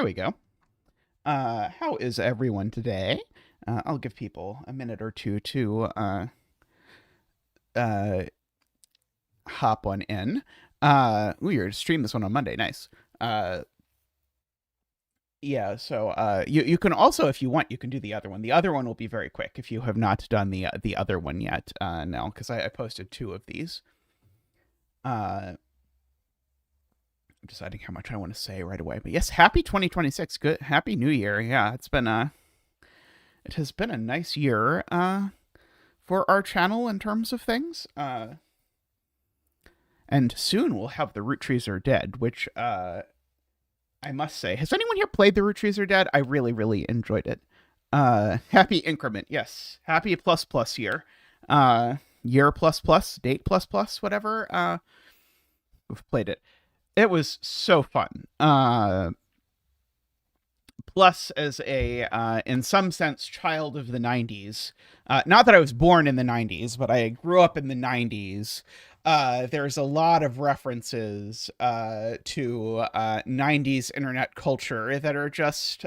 we go. How is everyone today? I'll give people a minute or two to uh, hop on in. You're to stream this one on Monday. Nice. Yeah, so you can also, if you want, you can do the other one. The other one will be very quick if you have not done the other one yet. Now, because I posted 2 of these. I'm deciding how much I want to say right away. But yes, happy 2026. Good, happy New Year. Yeah, it has been a nice year for our channel in terms of things. And soon we'll have The Root Trees Are Dead, which I must say, has anyone here played The Root Trees Are Dead? I really, really enjoyed it. Happy increment, yes. Happy ++ year. Year ++, date ++, whatever. We've played it. It was so fun. Plus, as a, in some sense, child of the 90s, not that I was born in the 90s, but I grew up in the 90s, there's a lot of references to 90s internet culture that are just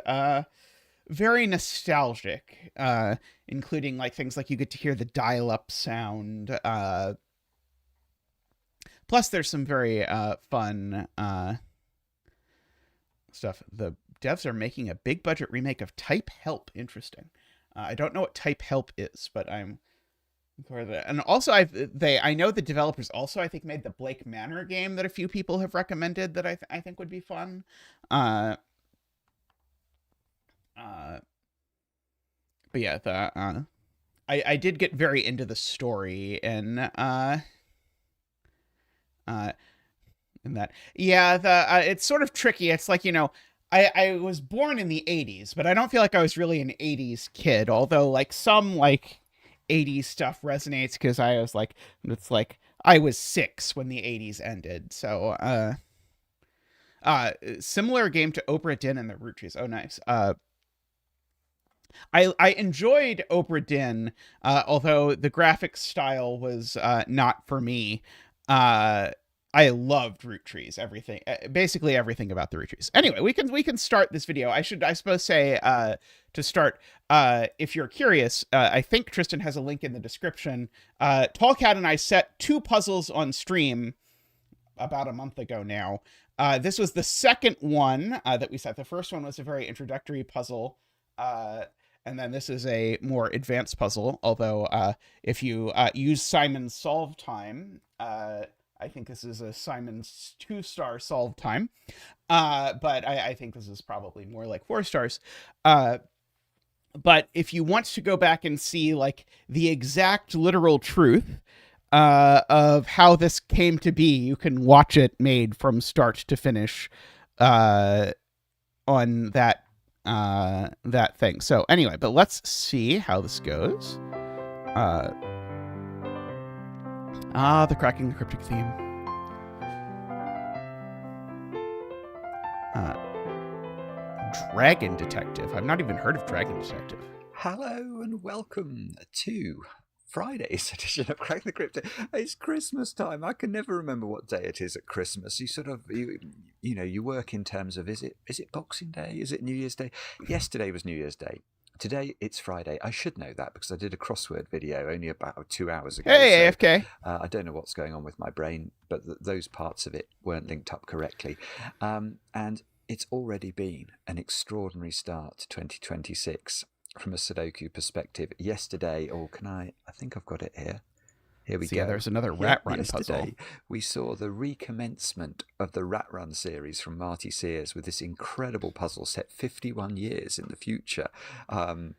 very nostalgic, including like things like you get to hear the dial-up sound. Plus, there's some very fun stuff. The devs are making a big budget remake of Type Help. Interesting. I don't know what Type Help is, but I'm for that. And also, I know the developers also, I think, made the Blake Manor game that a few people have recommended that I think would be fun. But yeah, I did get very into the story in that. Yeah, it's sort of tricky. It's like, I was born in the 80s, but I don't feel like I was really an 80s kid, although like some like 80s stuff resonates because it's like I was 6 when the 80s ended. So similar game to Obra Dinn and the Root Trees. Oh, nice. I enjoyed Obra Dinn, although the graphics style was not for me. I loved Root Trees, everything, basically everything about the Root Trees. Anyway, we can start this video. I suppose say to start, if you're curious, I think Tristan has a link in the description. Tallcat and I set 2 puzzles on stream about a month ago now. This was the second one that we set. The first one was a very introductory puzzle, and then this is a more advanced puzzle. Although if you use Simon's solve time, I think this is a Simon's 2-star solve time, but I think this is probably more like 4 stars. But if you want to go back and see like the exact literal truth of how this came to be, you can watch it made from start to finish on that thing. So anyway, but let's see how this goes. The cracking the cryptic theme. Dragon Detective. I've not even heard of Dragon Detective. Hello and welcome to Friday's edition of Cracking the Cryptic. It's Christmas time. I can never remember what day it is at Christmas. You work in terms of is it Boxing Day? Is it New Year's Day? Yesterday was New Year's Day. Today, it's Friday. I should know that because I did a crossword video only about 2 hours ago. Hey, AFK. I don't know what's going on with my brain, but those parts of it weren't linked up correctly. And it's already been an extraordinary start to 2026 from a Sudoku perspective. Yesterday, I think I've got it here. Here we go. Yeah, there's another Rat Run yesterday, puzzle. We saw the recommencement of the Rat Run series from Marty Sears with this incredible puzzle set 51 years in the future. I'm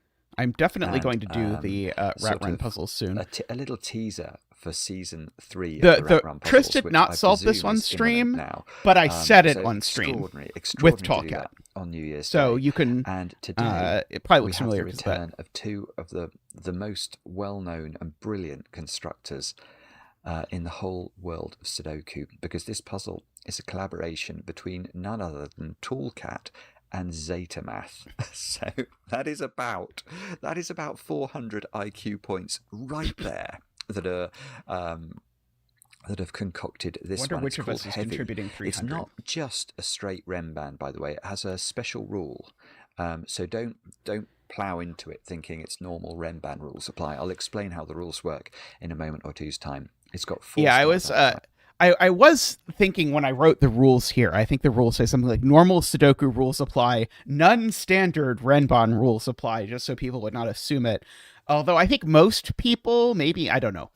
definitely going to do the Rat Run puzzles soon. A little teaser for season 3 of the Rat Run puzzles. Chris did not solve this on stream, now, but I said it on stream with Tallcat on New Year's so Day. You can. And today it probably looks we have familiar. The return of 2 of the most well-known and brilliant constructors in the whole world of Sudoku, because this puzzle is a collaboration between none other than Tallcat and zetamath. So that is about 400 IQ points right there that are that have concocted this Wonder one. which It's of called us is Heavy. contributing 300. It's not just a straight Rem band, by the way. It has a special rule. So don't plow into it thinking it's normal Rem band rules apply. I'll explain how the rules work in a moment or two's time. It's got 4 Yeah, stars. I was thinking when I wrote the rules here, I think the rules say something like normal Sudoku rules apply, none standard Renban rules apply, just so people would not assume it. Although I think most people, maybe, I don't know.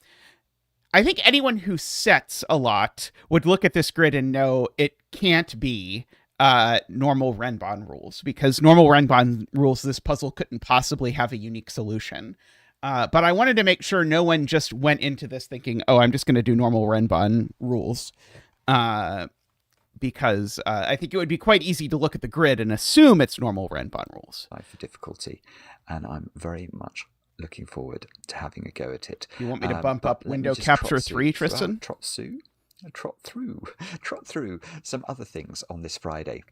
I think anyone who sets a lot would look at this grid and know it can't be normal Renban rules, because normal Renban rules, this puzzle couldn't possibly have a unique solution. But I wanted to make sure no one just went into this thinking, oh, I'm just going to do normal Renban rules. Because I think it would be quite easy to look at the grid and assume it's normal Renban rules. For difficulty, and I'm very much looking forward to having a go at it. You want me to bump up window capture 3, Tristan? Trot through some other things on this Friday,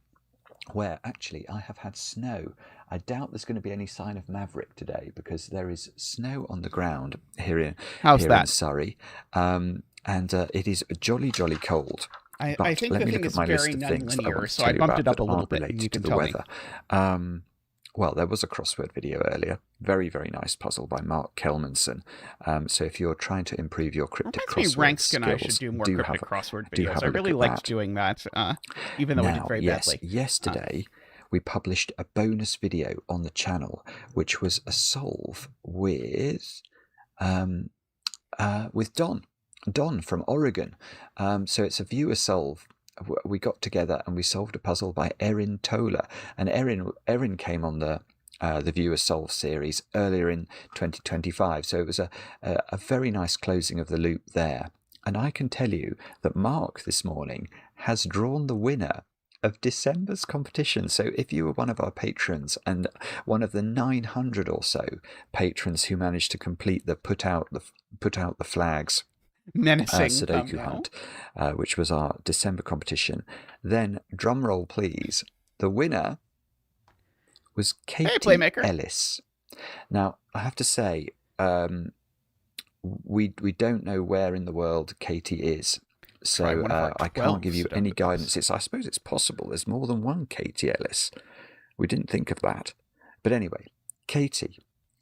where actually I have had snow. I doubt there's going to be any sign of Maverick today, because there is snow on the ground here in Surrey, and it is jolly cold. I think the thing is very nonlinear, so I bumped it up a little bit, and you can tell me. Well, there was a crossword video earlier. Very nice puzzle by Mark Kelmanson. So if you're trying to improve your cryptic crossword Ranks and I should do more cryptic crossword videos. I really liked doing that, even though we did very badly. Yesterday, we published a bonus video on the channel, which was a solve with Don from Oregon. So it's a viewer solve. We got together and we solved a puzzle by Erin Tola, and Erin came on the viewer solve series earlier in 2025. So it was a very nice closing of the loop there. And I can tell you that Mark this morning has drawn the winner of December's competition. So if you were one of our patrons and one of the 900 or so patrons who managed to complete the put out the flags menacing Sudoku hunt, which was our December competition, then drum roll please, the winner was Katie Ellis. Now I have to say, we don't know where in the world Katie is, so I can't give you any guidance. I suppose it's possible there's more than one Katie Ellis. We didn't think of that, but anyway, Katie,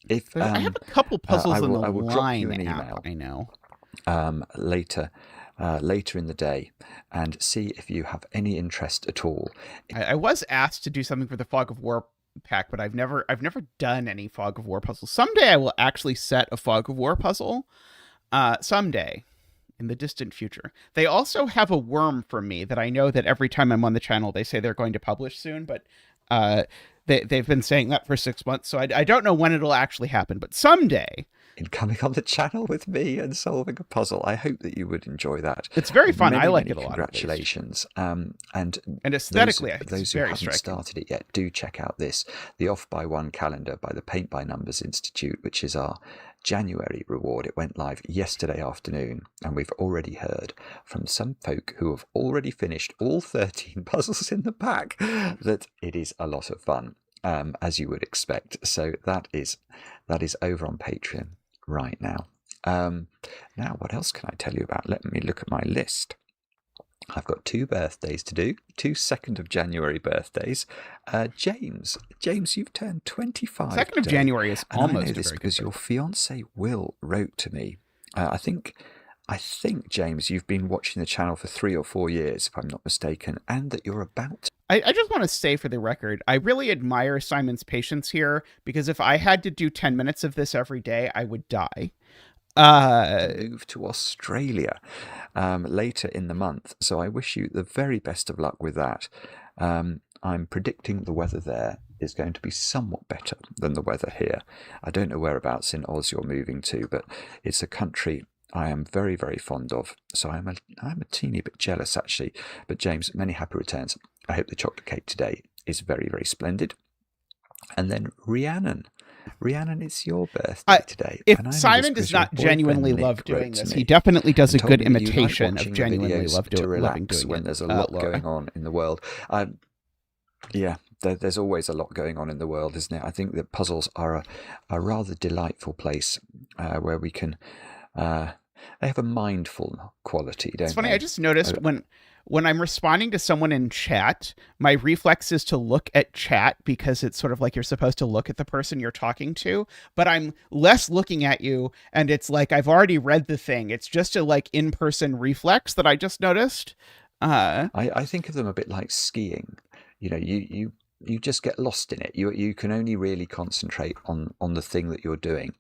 if I have a couple puzzles I will line drop you an email. I know. Later in the day, and see if you have any interest at all. I was asked to do something for the Fog of War pack, but I've never done any Fog of War puzzles. Someday I will actually set a Fog of War puzzle. Someday in the distant future. They also have a worm for me that I know that every time I'm on the channel they say they're going to publish soon, but they've been saying that for 6 months, so I don't know when it'll actually happen, but someday. In coming on the channel with me and solving a puzzle. I hope that you would enjoy that. It's very fun. I like it a lot. Congratulations. And aesthetically, those who haven't started it yet, do check out the Off by One calendar by the Paint by Numbers Institute, which is our January reward. It went live yesterday afternoon, and we've already heard from some folk who have already finished all 13 puzzles in the pack that it is a lot of fun, as you would expect. So that is over on Patreon right now. Now, what else can I tell you about? Let me look at my list. I've got 2 birthdays to do, 2 2nd of January birthdays. James, you've turned 25. 2nd of January is almost. I know this because your fiance Will wrote to me. I think James, you've been watching the channel for 3 or 4 years, if I'm not mistaken, and that you're about to. I just want to say for the record, I really admire Simon's patience here, because if I had to do 10 minutes of this every day, I would die. Move to Australia later in the month, so I wish you the very best of luck with that. I'm predicting the weather there is going to be somewhat better than the weather here. I don't know whereabouts in Oz you're moving to, but it's a country I am very, very fond of, so I'm a teeny bit jealous actually. But James, many happy returns. I hope the chocolate cake today is very, very splendid. And then Rhiannon, it's your birthday today. If Simon does not genuinely love doing this, he definitely does a good imitation of genuinely loving doing it. When there's a lot going on in the world. Yeah, there's always a lot going on in the world, isn't it? I think that puzzles are a rather delightful place where we can They have a mindful quality, don't It's funny, they? I just noticed when I'm responding to someone in chat, my reflex is to look at chat because it's sort of like you're supposed to look at the person you're talking to, but I'm less looking at you, and it's like I've already read the thing. It's just a like in-person reflex that I just noticed. I think of them a bit like skiing. You just get lost in it. You can only really concentrate on the thing that you're doing.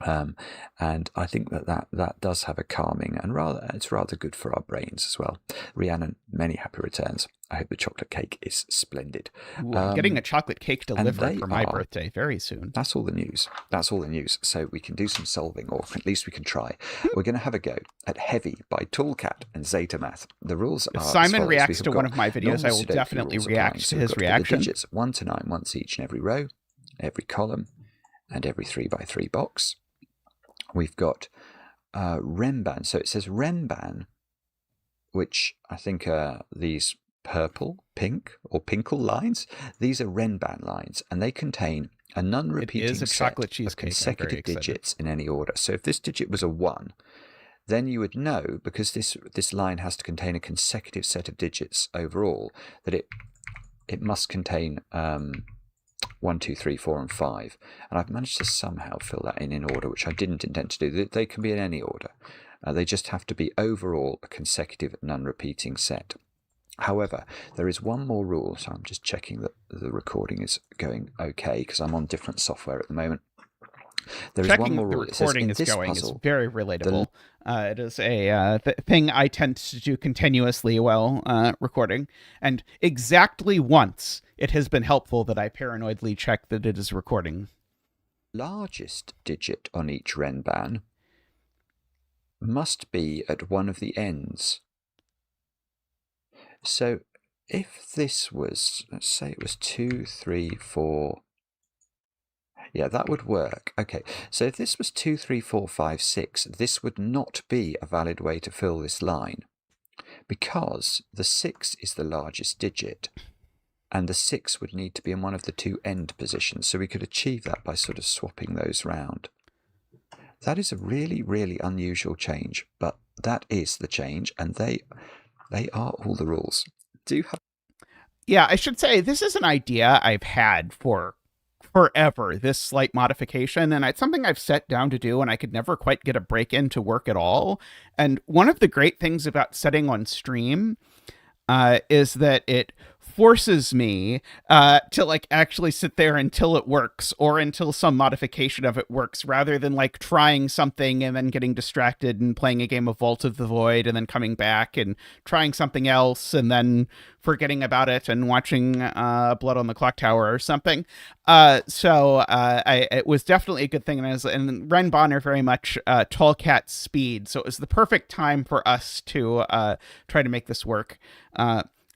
And I think that does have a calming and it's rather good for our brains as well. Rhiannon, many happy returns. I hope the chocolate cake is splendid. Ooh, I'm getting a chocolate cake delivered for my birthday very soon. That's all the news. That's all the news. So we can do some solving, or at least we can try. We're going to have a go at Heavy by Toolcat and Zetamath. The rules are If Simon as reacts to one of my videos, I will definitely react to his reaction. The digits 1 to 9 once each in every row, every column, and every 3x3 box. We've got Renban. So it says Renban, which I think are these purple, pink, or pinkle lines. These are Renban lines, and they contain a non-repeating set of consecutive digits in any order. So if this digit was a 1, then you would know, because this line has to contain a consecutive set of digits overall, that it must contain 1, 2, 3, 4, and 5. And I've managed to somehow fill that in order, which I didn't intend to do. They can be in any order. They just have to be overall a consecutive non-repeating set. However, there is one more rule, so I'm just checking that the recording is going okay, because I'm on different software at the moment. There is one more rule. The recording is going is very relatable. It is a thing I tend to do continuously while recording, and exactly once it has been helpful that I paranoidly check that it is recording. Largest digit on each Renban must be at one of the ends. So if this was, let's say it was 2, 3, 4... Yeah, that would work. Okay, so if this was 2, 3, 4, 5, 6, this would not be a valid way to fill this line, because the 6 is the largest digit, and the 6 would need to be in one of the two end positions. So we could achieve that by sort of swapping those round. That is a really, really unusual change, but that is the change, and they are all the rules. Yeah, I should say this is an idea I've had for forever, this slight modification, and it's something I've set down to do, and I could never quite get a break in to work at all. And one of the great things about setting on stream is that it forces me to like actually sit there until it works, or until some modification of it works, rather than like trying something and then getting distracted and playing a game of Vault of the Void and then coming back and trying something else and then forgetting about it and watching Blood on the Clock Tower or something. So it was definitely a good thing, and Renban are very much Toolcat speed, so it was the perfect time for us to try to make this work.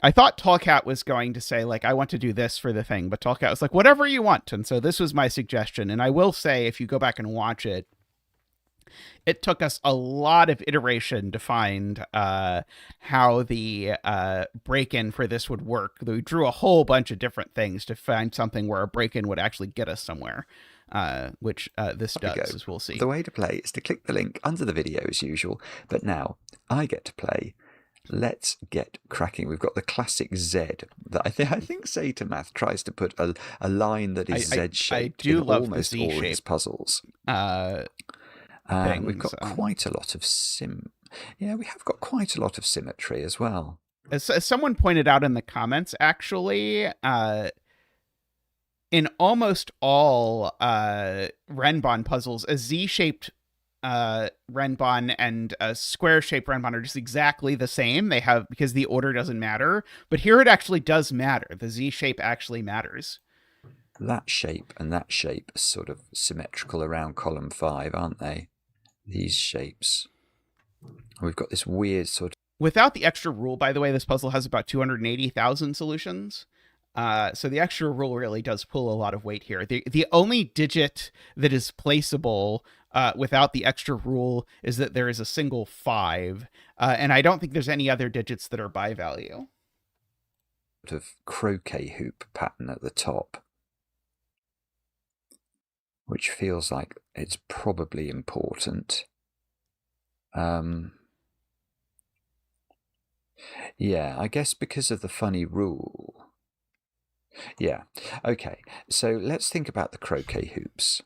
I thought Toolcat was going to say, like, I want to do this for the thing, but Toolcat was like, whatever you want. And so this was my suggestion. And I will say, if you go back and watch it, it took us a lot of iteration to find how the break-in for this would work. We drew a whole bunch of different things to find something where a break-in would actually get us somewhere, which this does, as we'll see. The way to play is to click the link under the video as usual, but now I get to play. Let's get cracking. We've got the classic Z that I think Zetamath tries to put a line that is Z-shaped in almost all his puzzles. We've got quite a lot of we have got quite a lot of symmetry as well. As someone pointed out in the comments, actually, in almost all Renban puzzles, a Z-shaped Renban and a square-shaped Renban are just exactly the same. They have, because the order doesn't matter, but here it actually does matter. The Z shape actually matters. That shape and that shape are sort of symmetrical around column 5, aren't they? These shapes. We've got this weird sort of... Without the extra rule, by the way, this puzzle has about 280,000 solutions. So the extra rule really does pull a lot of weight here. The only digit that is placeable without the extra rule is that there is a single 5. And I don't think there's any other digits that are by value. Sort of croquet hoop pattern at the top, which feels like it's probably important. Yeah, I guess because of the funny rule. Yeah, okay, so let's think about the croquet hoops.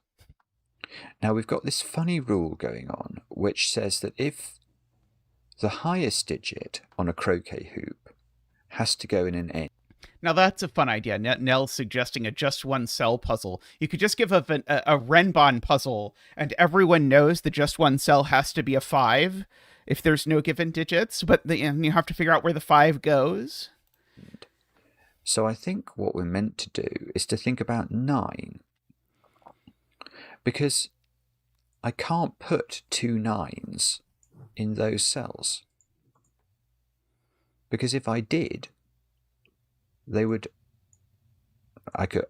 Now we've got this funny rule going on, which says that if the highest digit on a croquet hoop has to go in an N. Now that's a fun idea. Nell's suggesting a just one cell puzzle. You could just give a Renbon puzzle, and everyone knows the just one cell has to be a 5 if there's no given digits, and you have to figure out where the 5 goes. So I think what we're meant to do is to think about 9. Because I can't put 2 9s in those cells. Because if I did, they would, I could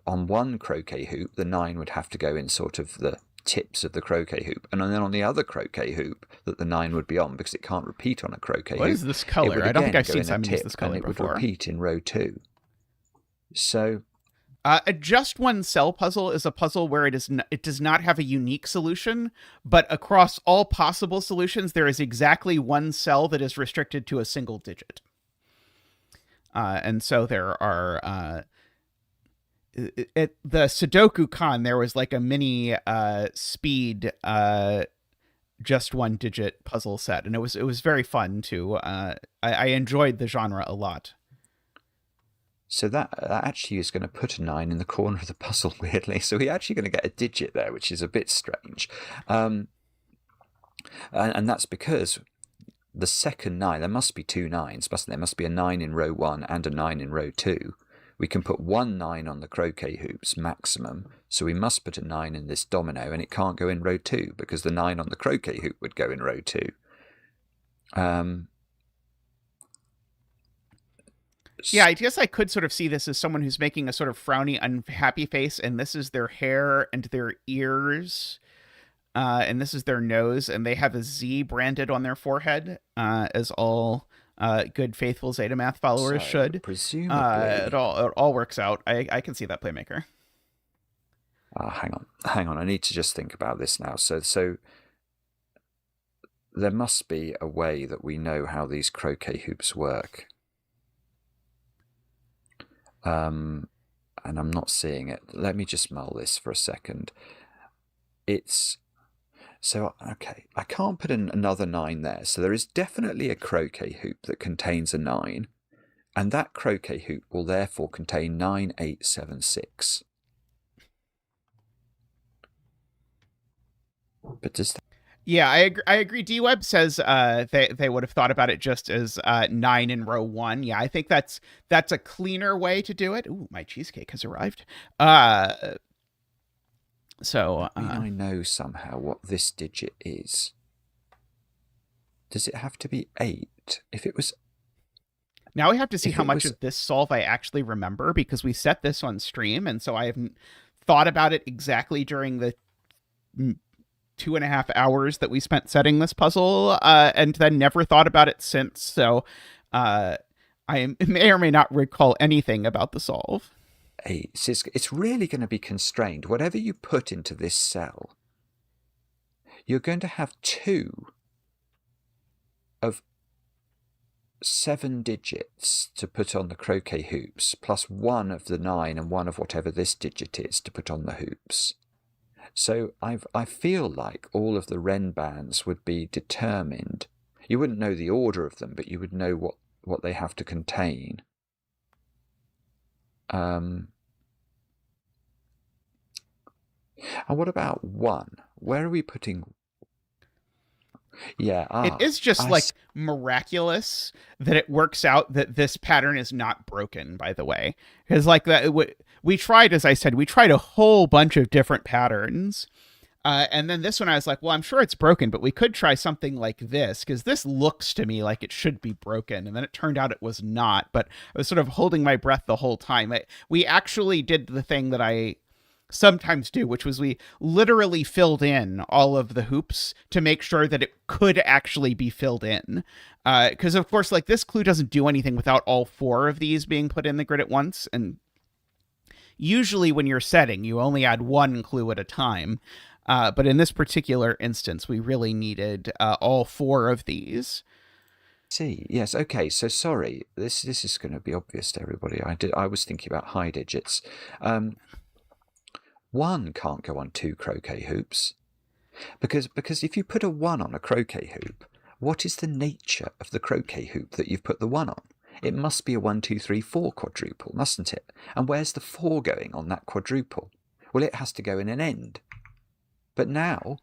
on one croquet hoop, the 9 would have to go in sort of the tips of the croquet hoop, and then on the other croquet hoop that the 9 would be on, because it can't repeat on a croquet hoop. What is this color? I don't think I've seen Simon use this color and it before. would repeat in row 2. So a just one cell puzzle is a puzzle where it does not have a unique solution, but across all possible solutions, there is exactly one cell that is restricted to a single digit. And so there are, at the Sudoku Con, there was like a mini speed just one digit puzzle set, and it was very fun too. I enjoyed the genre a lot. So that actually is going to put a 9 in the corner of the puzzle, weirdly. So we're actually going to get a digit there, which is a bit strange. And that's because the second 9, there must be 2 9s, mustn't there? There must be a 9 in row 1 and a 9 in row 2. We can put 1 9 on the croquet hoops maximum, so we must put a 9 in this domino, and it can't go in row 2 because the 9 on the croquet hoop would go in row 2. Yeah, I guess I could sort of see this as someone who's making a sort of frowny, unhappy face, and this is their hair and their ears. And this is their nose, and they have a Z branded on their forehead, as all good, faithful zetamath followers should. Presumably, it all works out. I can see that playmaker. Hang on. I need to just think about this now. So there must be a way that we know how these croquet hoops work. And I'm not seeing it. Let me just mull this for a second. Okay, I can't put in another 9 there. So there is definitely a croquet hoop that contains a 9. And that croquet hoop will therefore contain 9, 8, 7, 6. But does that... Yeah, I agree. D-Web says they would have thought about it just as 9 in row 1. Yeah, I think that's a cleaner way to do it. Ooh, my cheesecake has arrived. So I know somehow what this digit is. Does it have to be 8? If it was... Now we have to see how much of this solve I actually remember, because we set this on stream, and so I haven't thought about it exactly during the 2.5 hours that we spent setting this puzzle, and then never thought about it since. So I may or may not recall anything about the solve. It's really going to be constrained. Whatever you put into this cell, you're going to have 2 of 7 digits to put on the croquet hoops, plus 1 of the 9 and 1 of whatever this digit is to put on the hoops. So I feel like all of the Renbans would be determined. You wouldn't know the order of them, but you would know what they have to contain. And what about 1? Where are we putting... Yeah, it is just miraculous that it works out that this pattern is not broken, by the way. Because we tried, as I said, a whole bunch of different patterns. And then this one, I was like, well, I'm sure it's broken, but we could try something like this, because this looks to me like it should be broken. And then it turned out it was not, but I was sort of holding my breath the whole time. We actually did the thing that I sometimes do, which was we literally filled in all of the hoops to make sure that it could actually be filled in. Because, of course, like this clue doesn't do anything without all 4 of these being put in the grid at once. And usually when you're setting, you only add 1 clue at a time. But in this particular instance, we really needed all four of these. See, yes, okay. So sorry, this is going to be obvious to everybody. I was thinking about high digits. One can't go on two croquet hoops because if you put a one on a croquet hoop, what is the nature of the croquet hoop that you've put the one on? It must be a 1, 2, 3, 4 quadruple, mustn't it? And where's the 4 going on that quadruple? Well, it has to go in an end. But now,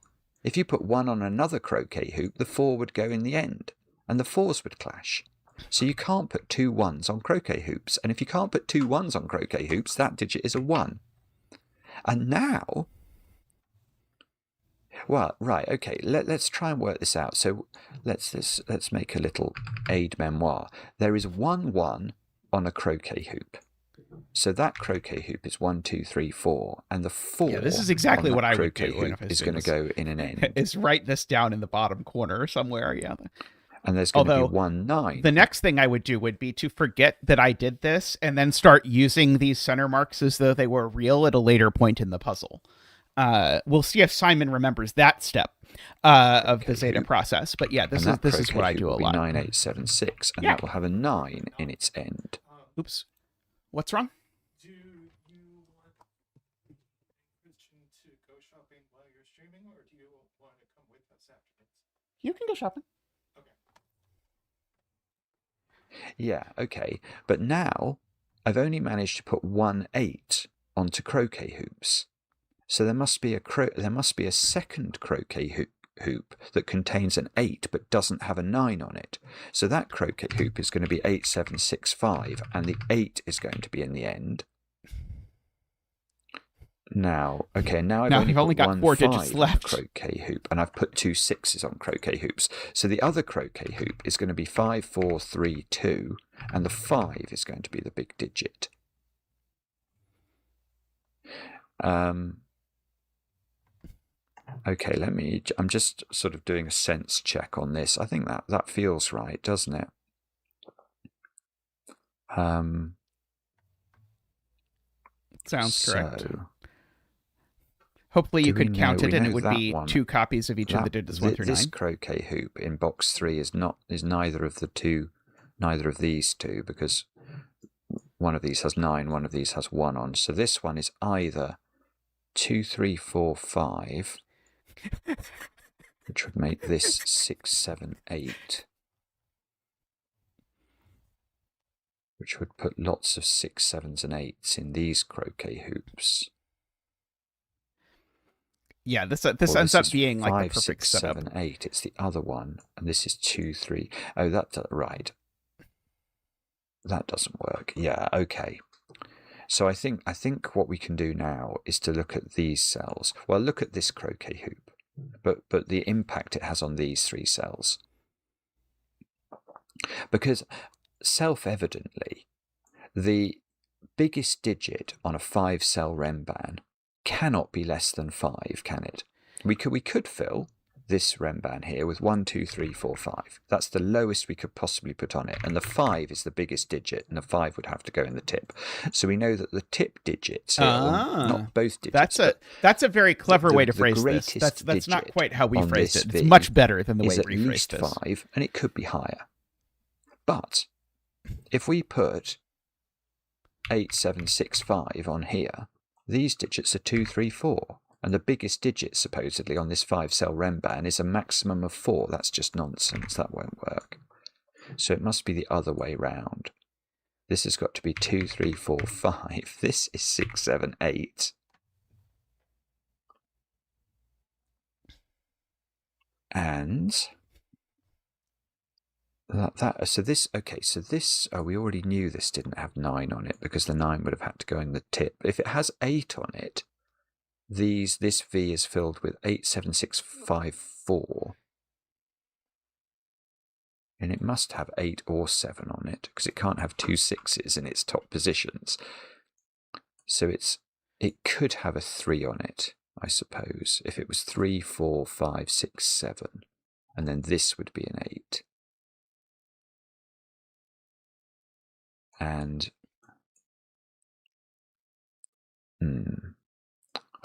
if you put 1 on another croquet hoop, the 4 would go in the end, and the 4s would clash. So you can't put 2 1s on croquet hoops. And if you can't put 2 1s on croquet hoops, that digit is a 1. And now, well, right, okay, let's try and work this out. So let's make a little aide memoire. There is 1 1 on a croquet hoop. So that croquet hoop is 1, 2, 3, 4, and the 4. Yeah, this is exactly what I would do. Hoop is going to go in an end. Is write this down in the bottom corner somewhere. Yeah. And there's going to be 1 9. The next thing I would do would be to forget that I did this and then start using these center marks as though they were real at a later point in the puzzle. We'll see if Simon remembers that step of the Zeta process. But yeah, this is what I do a lot. 9, 8, 7, 6, and that will have a 9 in its end. Oops. What's wrong? Do you want Christian to go shopping while you're streaming, or do you want to come with us afterwards? You can go shopping. Yeah, okay. But now I've only managed to put 1 8 onto croquet hoops. So there must be a second croquet hoop that contains an 8 but doesn't have a 9 on it. So that croquet hoop is going to be 8, 7, 6, 5, and the 8 is going to be in the end. Now, okay, now I've only got 4 digits left. Croquet hoop, and I've put 2 6s on croquet hoops. So the other croquet hoop is going to be 5, 4, 3, 2, and the 5 is going to be the big digit. Okay, I'm just sort of doing a sense check on this. I think that feels right, doesn't it? Sounds correct. Hopefully you could count it and it would be 2 copies of each of the digits 1 through 9. This croquet hoop in box 3 is neither of these two, because one of these has 9, one of these has 1 on. So this one is either 2, 3, 4, 5, which would make this 6, 7, 8, which would put lots of 6, 7s, and 8s in these croquet hoops. Yeah, this ends up being like 5, the perfect 6, setup. 7, 8. It's the other one, and this is 2, 3. Oh, that's right. That doesn't work. Yeah, okay. So I think what we can do now is to look at these cells. Well, look at this croquet hoop, but the impact it has on these 3 cells. Because self-evidently, the biggest digit on a 5-cell Remban cannot be less than 5, can it? We could fill this Remban here with 1, 2, 3, 4, 5. That's the lowest we could possibly put on it, and the 5 is the biggest digit, and the 5 would have to go in the tip. So we know that the tip digits here, not both digits. That's a very clever way to phrase this. That's not quite how we phrased it. It's much better than the way we phrased this. Is at least 5, and it could be higher. But if we put 8, 7, 6, 5 on here, these digits are 2, 3, 4. And the biggest digit, supposedly, on this 5-cell Remban is a maximum of 4. That's just nonsense. That won't work. So it must be the other way round. This has got to be 2, 3, 4, 5. This is 6, 7, 8. And so this, we already knew this didn't have 9 on it, because the 9 would have had to go in the tip. If it has 8 on it, this V is filled with 8, 7, 6, 5, 4. And it must have 8 or 7 on it, because it can't have 2 6s in its top positions. So it could have a 3 on it, I suppose, if it was 3, 4, 5, 6, 7. And then this would be an 8. And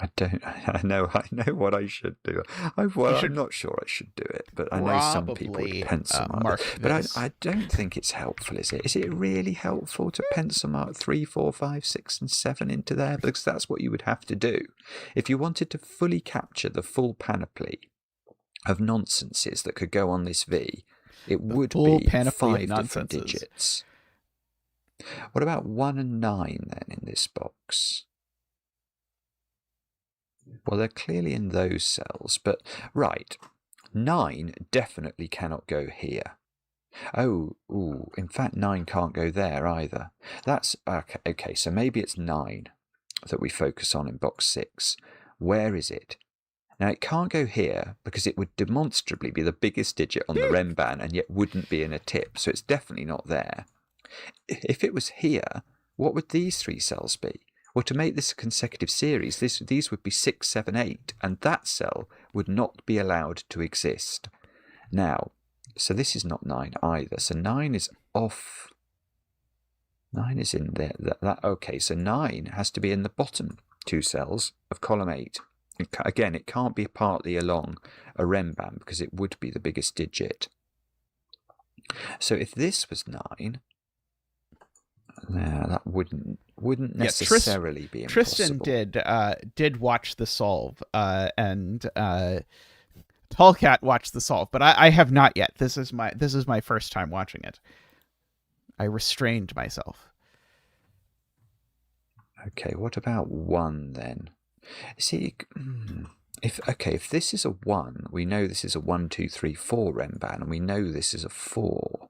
I know what I should do. You should I'm not sure I should do it, but I know some people would probably pencil mark mark this. But this. I don't think it's helpful, is it? Is it really helpful to pencil mark 3, 4, 5, 6, and 7 into there? Because that's what you would have to do. If you wanted to fully capture the full panoply of nonsenses that could go on this V, it would full be panoply of 5 different nonsenses. digits. What about 1 and 9 then in this box? Well, they're clearly in those cells, but right, 9 definitely cannot go here. In fact, 9 can't go there either. That's okay, so maybe it's 9 that we focus on in box 6. Where is it? Now, it can't go here because it would demonstrably be the biggest digit on the Renban and yet wouldn't be in a tip, so it's definitely not there. If it was here, what would these 3 cells be? Well, to make this a consecutive series, these would be 6, 7, 8, and that cell would not be allowed to exist. Now, so this is not 9 either. So 9 is off. 9 is in there. Okay, so 9 has to be in the bottom 2 cells of column 8. Again, it can't be partly along a Renban because it would be the biggest digit. So if this was 9... that wouldn't necessarily be impossible. Tristan did watch the solve, and Tallcat watched the solve, but I have not yet. This is my first time watching it. I restrained myself. Okay, what about 1 then? See, if this is a 1, we know this is a 1, 2, 3, 4 Renban, and we know this is a 4.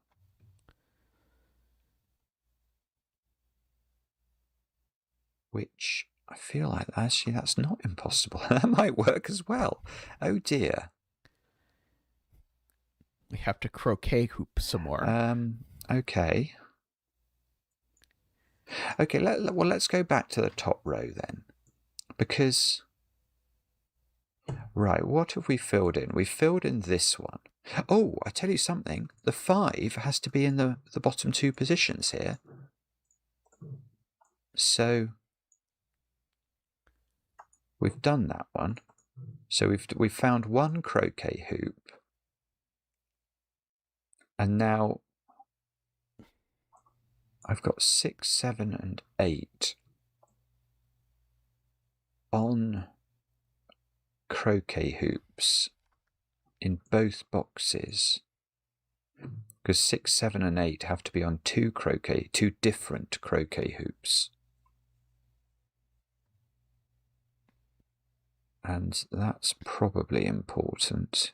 Which I feel like actually that's not impossible. That might work as well. Oh dear. We have to croquet hoop some more. Okay. Okay, let's go back to the top row then. Because, right, what have we filled in? We filled in this one. Oh, I tell you something. The 5 has to be in the bottom 2 positions here. So we've done that one. So we've found 1 croquet hoop. And now I've got 6, 7, and 8 on croquet hoops in both boxes. Because 6, 7, and 8 have to be on 2 different croquet hoops. And that's probably important.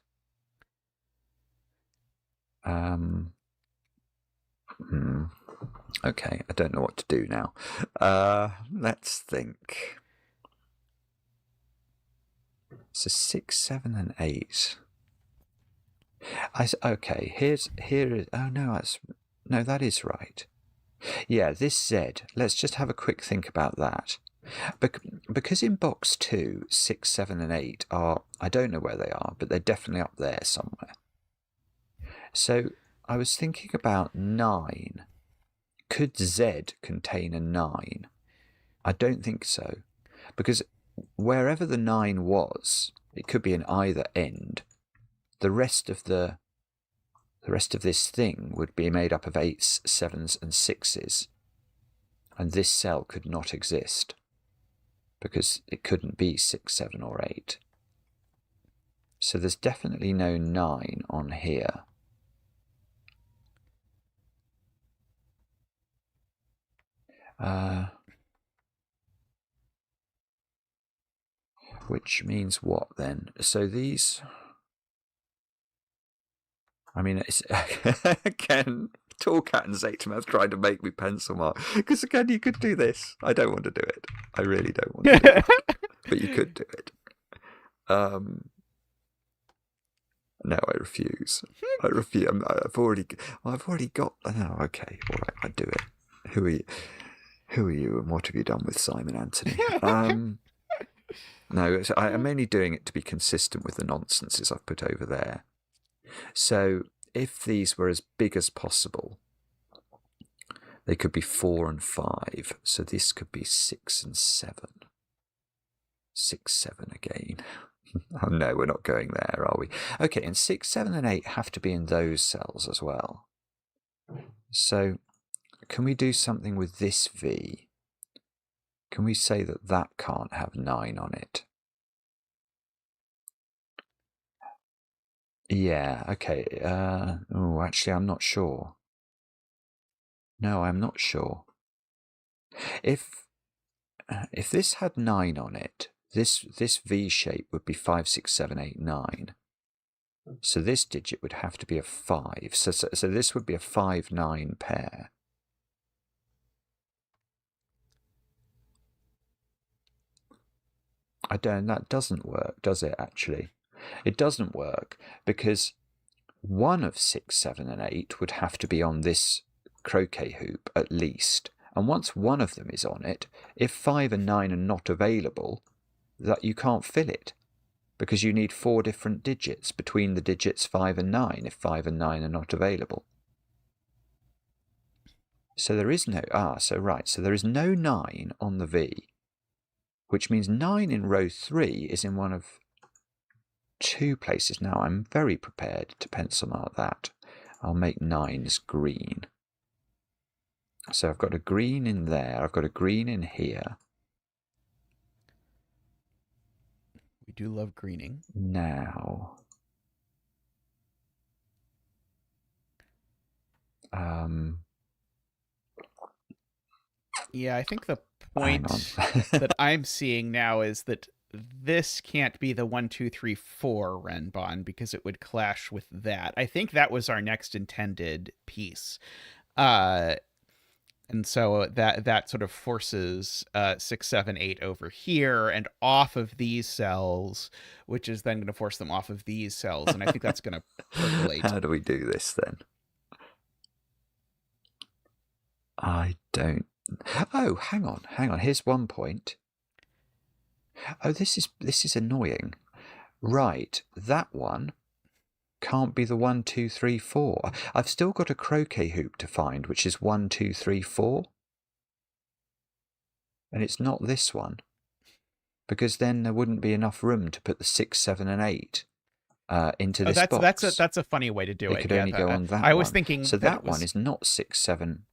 Okay, I don't know what to do now. Let's think. So 6, 7, and 8. Okay, here is. Oh no, that is right. Yeah, this Z. Let's just have a quick think about that. Because in box 2, 6, 7, and 8 are, I don't know where they are, but they're definitely up there somewhere. So I was thinking about 9. Could Z contain a 9? I don't think so. Because wherever the 9 was, it could be in either end. The rest of this thing would be made up of 8s, 7s, and 6s. And this cell could not exist. Because it couldn't be 6, 7, or 8. So there's definitely no 9 on here. Which means what then? So these... I mean, it's again, Tallcat and zetamath trying to make me pencil mark. Because again, you could do this. I don't want to do it. I really don't want to do it. But you could do it. No, I refuse. I refuse. I've already got. No, okay, all right, I do it. Who are you, and what have you done with Simon Anthony? No, I'm only doing it to be consistent with the nonsenses I've put over there. So if these were as big as possible, they could be 4 and 5. So this could be 6 and 7. 6, 7 again. Oh no, we're not going there, are we? Okay, and 6, 7, and 8 have to be in those cells as well. So can we do something with this V? Can we say that that can't have 9 on it? Yeah, okay. Oh, actually, I'm not sure. No, I'm not sure. If this had 9 on it, this V shape would be 5, 6, 7, 8, 9. So this digit would have to be a 5. So this would be a 5, 9 pair. That doesn't work, does it, actually? It doesn't work because one of 6, 7, and 8 would have to be on this croquet hoop at least. And once one of them is on it, if 5 and 9 are not available, that you can't fill it, because you need 4 different digits between the digits 5 and 9 if 5 and 9 are not available. So there is no, so there is no 9 on the V, which means 9 in row 3 is in one of 2 places. Now I'm very prepared to pencil mark that. I'll make 9s green. So I've got a green in there, I've got a green in here. We do love greening. Now, yeah, I think the point that I'm seeing now is that this can't be the 1, 2, 3, 4 Renbon because it would clash with that. I think that was our next intended piece. And so that sort of forces 6, 7, 8 over here and off of these cells, which is then going to force them off of these cells. And I think that's going to percolate. How do we do this then? I don't. Oh, hang on. Here's one point. Oh, this is annoying. Right, that one can't be the 1, 2, 3, 4. I've still got a croquet hoop to find, which is 1, 2, 3, 4. And it's not this one, because then there wouldn't be enough room to put the 6, 7, and 8 into this box. That's a funny way to do it. It could only go on that one. I was thinking so that one is not 6, 7,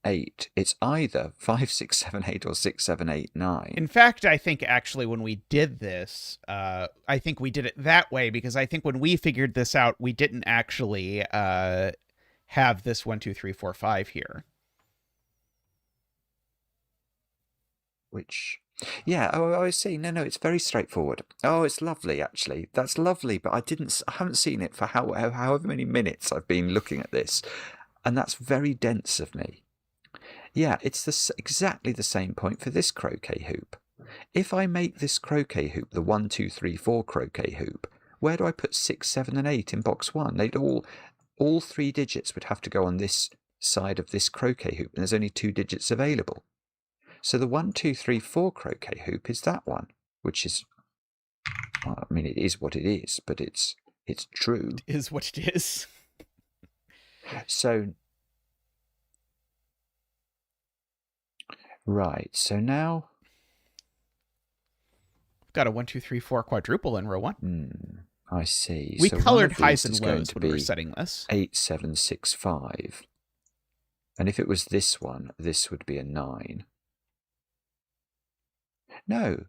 8. It's either 5, 6, 7, 8 or 6, 7, 8, 9. In fact, I think actually when we did this, I think we did it that way because I think when we figured this out, we didn't actually have this 1, 2, 3, 4, 5 here. Which, yeah, I was saying, no, it's very straightforward. Oh, it's lovely, actually. That's lovely, but I haven't seen it for however many minutes I've been looking at this, and that's very dense of me. Yeah, it's exactly the same point for this croquet hoop. If I make this croquet hoop the 1, 2, 3, 4 croquet hoop, where do I put 6, 7, and 8 in box 1? They'd all 3 digits would have to go on this side of this croquet hoop, and there's only 2 digits available. So the 1, 2, 3, 4 croquet hoop is that one, which is, well, I mean, it is what it is, but it's true. It is what it is. So, right, so now we've got a 1, 2, 3, 4 quadruple in row 1. I see. We so colored highs and lows when we were setting this. 8, 7, 6, 5. And if it was this one, this would be a 9. No,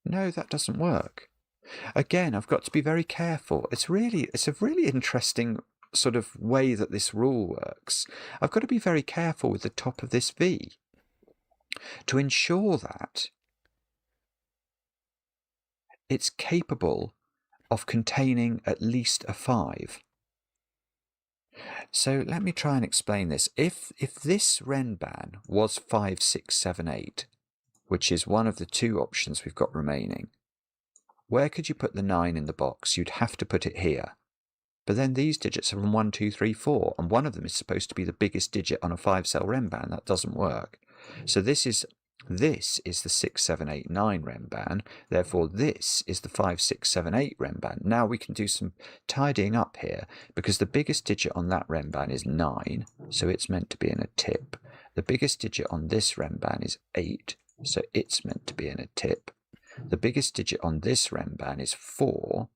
that doesn't work. Again, I've got to be very careful. It's a really interesting sort of way that this rule works. I've got to be very careful with the top of this V to ensure that it's capable of containing at least a 5. So let me try and explain this. If this Renban was 5, 6, 7, 8, which is one of the 2 options we've got remaining, where could you put the 9 in the box? You'd have to put it here. But then these digits are from 1, 2, 3, 4, and one of them is supposed to be the biggest digit on a 5-cell Renban. That doesn't work. So this is the 6, 7, 8, 9 Renban. Therefore, this is the 5, 6, 7, 8 Renban. Now we can do some tidying up here, because the biggest digit on that Renban is 9, so it's meant to be in a tip. The biggest digit on this Renban is 8, So it's meant to be in a tip. The biggest digit on this Renban is 4.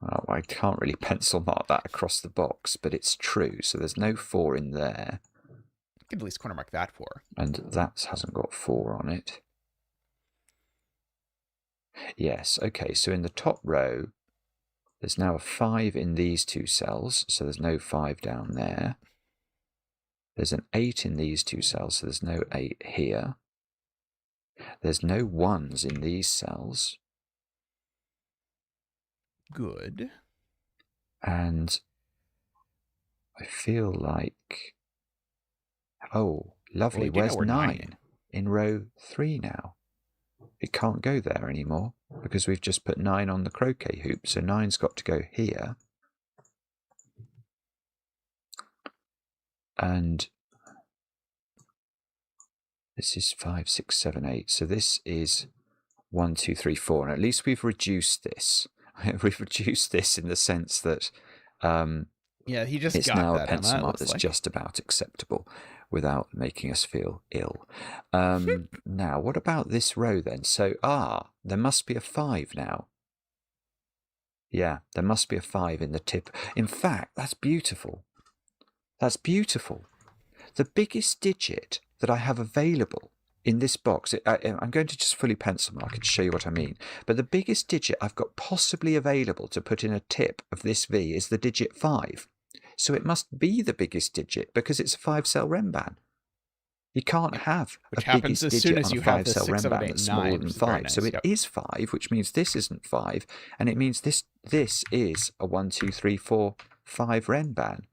Well, I can't really pencil mark that across the box, but it's true. So there's no 4 in there. I could at least corner mark that 4. And that hasn't got 4 on it. Yes, okay, so in the top row, there's now a 5 in these 2 cells, so there's no 5 down there. There's an 8 in these 2 cells, so there's no 8 here. There's no 1s in these cells. Good. And I feel like... Oh, lovely. Well, Where's where 9? In row 3 now. It can't go there anymore because we've just put 9 on the croquet hoop. So 9's got to go here. And this is 5, 6, 7, 8. So this is 1, 2, 3, 4. And at least we've reduced this. We've reduced this in the sense that yeah, he just it's got now that, a pencil Emma, mark that's like. just about acceptable without making us feel ill. Now, what about this row then? So, there must be a 5 now. Yeah, there must be a 5 in the tip. In fact, that's beautiful. That's beautiful. The biggest digit that I have available in this box, I'm going to just fully pencil mark it to show you what I mean, but the biggest digit I've got possibly available to put in a tip of this V is the digit 5. So it must be the biggest digit because it's a 5-cell Renban. You can't have Which a happens biggest as soon digit as on you a have the 5-cell 6, 7, Renban 8, that's 9, smaller than which is very 5. nice. So it is 5, which means this isn't 5, and it means this is a 1, 2, 3, 4, 5 Renban.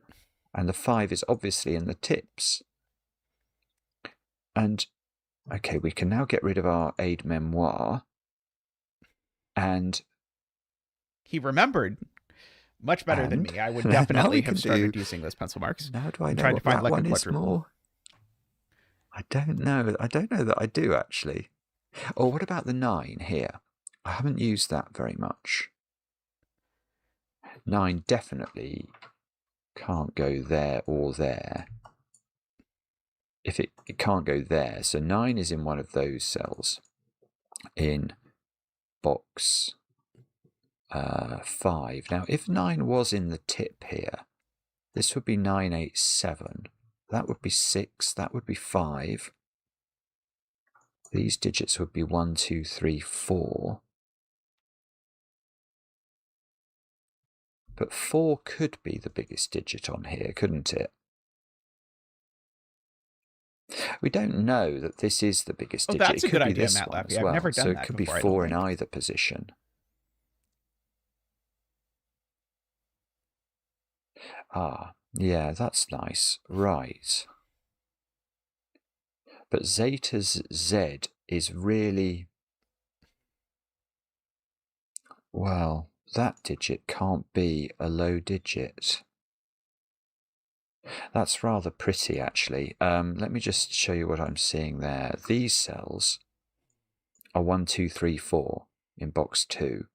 And the 5 is obviously in the tips. And, okay, we can now get rid of our aide memoire. And he remembered much better than me. I would now definitely we have can started using those pencil marks. Now do I I'm know trying what to find that like a one is quadruple. more? I don't know. I don't know that I do, actually. Or what about the 9 here? I haven't used that very much. 9 definitely can't go there or there. If it can't go there, so 9 is in one of those cells in box 5. Now, if 9 was in the tip here, this would be 9, 8, 7. That would be 6. That would be 5. These digits would be 1, 2, 3, 4. But 4 could be the biggest digit on here, couldn't it? We don't know that this is the biggest digit. That's it a good could be idea, this Matt one Lappy. as well. I've never done so that it could before, be I don't 4 in think. either position. Yeah, that's nice. Right. But Zeta's Z is really... Well, that digit can't be a low digit. That's rather pretty, actually. Let me just show you what I'm seeing there. These cells are 1, 2, 3, 4 in box 2.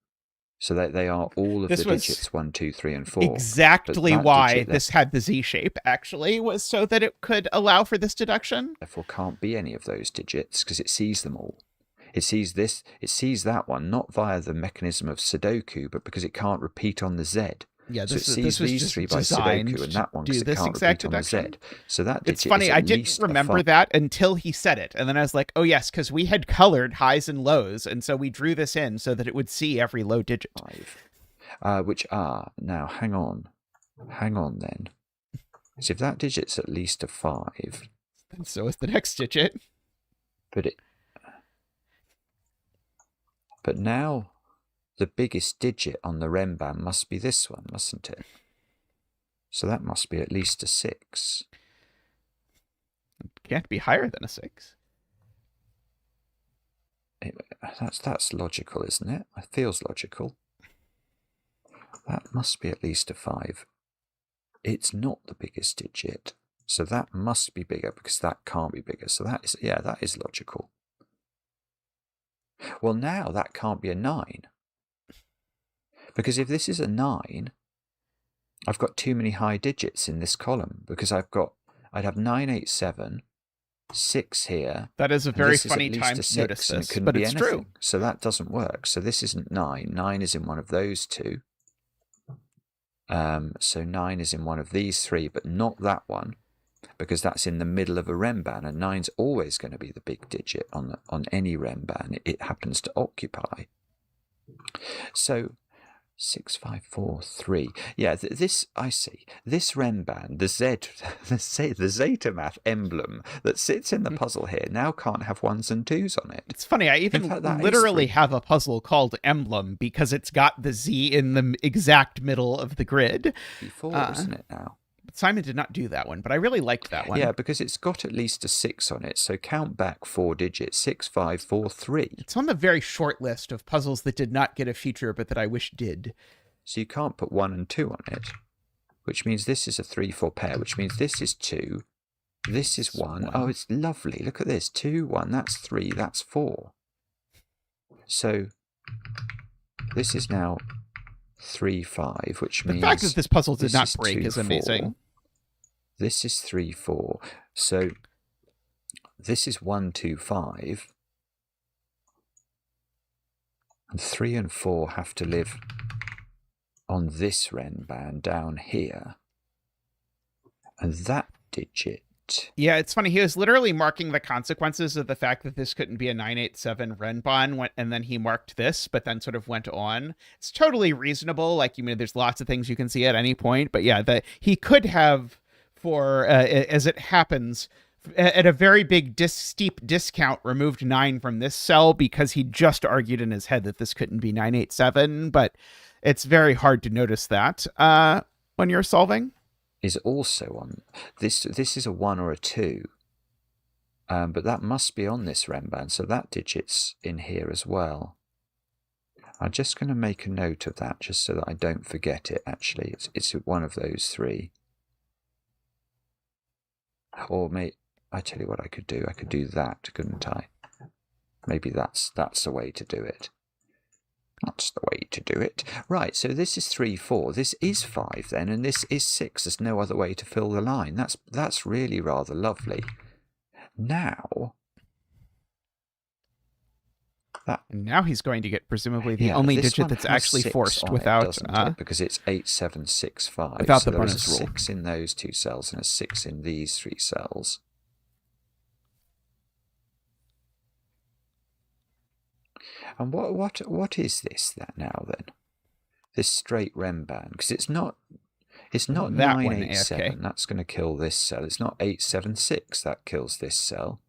So they are all of the digits 1, 2, 3, and 4. Exactly why this had the Z shape, actually, was so that it could allow for this deduction. Therefore can't be any of those digits because it sees them all. It sees this, it sees that one, not via the mechanism of Sudoku, but because it can't repeat on the Z. Yeah, so it sees these 3 by Sudoku and that one because it can't repeat on the Z. So that digit it's funny, is I didn't remember that until he said it. And then I was like, oh yes, because we had colored highs and lows, and so we drew this in so that it would see every low digit. 5, which are, now hang on then. So if that digit's at least a 5. And so is the next digit. But now the biggest digit on the Renban must be this one, mustn't it? So that must be at least a 6. It can't be higher than a 6. That's logical, isn't it? It feels logical. That must be at least a 5. It's not the biggest digit, so that must be bigger because that can't be bigger. So that is logical. Well, now that can't be a 9. Because if this is a 9, I've got too many high digits in this column because I'd have 9, 8, 7, 6 here. That is a and very this is funny at least time a to notice 6, and it this, couldn't but be it's anything. true. So that doesn't work. So this isn't 9. 9 is in one of those two. So 9 is in one of these 3, but not that one, because that's in the middle of a Renban, and 9's always going to be the big digit on any Renban it happens to occupy. So 6, 5, 4, 3. Yeah, this I see. This Renban, the zetamath emblem that sits in the puzzle here now can't have 1s and 2s on it. It's funny. I even fact, that literally is have a puzzle called Emblem because it's got the Z in the exact middle of the grid. 4, isn't it now? Simon did not do that one, but I really liked that one. Yeah, because it's got at least a 6 on it. So count back 4 digits: 6, 5, 4, 3. It's on the very short list of puzzles that did not get a feature, but that I wish did. So you can't put 1 and 2 on it, which means this is a 3, 4 pair, which means this is 2, this is 1. Oh, it's lovely. Look at this. 2, 1, that's 3, that's 4. So this is now 3, 5, which means... The fact that this puzzle did not break 2, is amazing. 4. This is 3, 4. So this is 1, 2, 5. And 3 and 4 have to live on this Renban down here. And that digit... Yeah, it's funny. He was literally marking the consequences of the fact that this couldn't be a 987 Renban, and then he marked this, but then sort of went on. It's totally reasonable. Like, you mean, there's lots of things you can see at any point, but yeah, he could have, for as it happens, at a very big steep discount, removed 9 from this cell because he just argued in his head that this couldn't be 987, but it's very hard to notice that when you're solving. Is also on this. This is a 1 or a 2, but that must be on this Renban, so that digit's in here as well. I'm just going to make a note of that, just so that I don't forget it. Actually, it's one of those 3. Or I tell you what I could do. I could do that, couldn't I? Maybe that's the way to do it. That's the way to do it. Right, so this is 3, 4. This is 5 then, and this is 6. There's no other way to fill the line. That's really rather lovely. Now... Now he's going to get presumably the only digit that's actually forced without... because it's 8, 7, 6, 5. Without so the bonus rule. There is a 6 in those 2 cells and a 6 in these 3 cells. And what is this now then? This straight Renban, because it's not that 987. That's going to kill this cell. It's not 876. That kills this cell.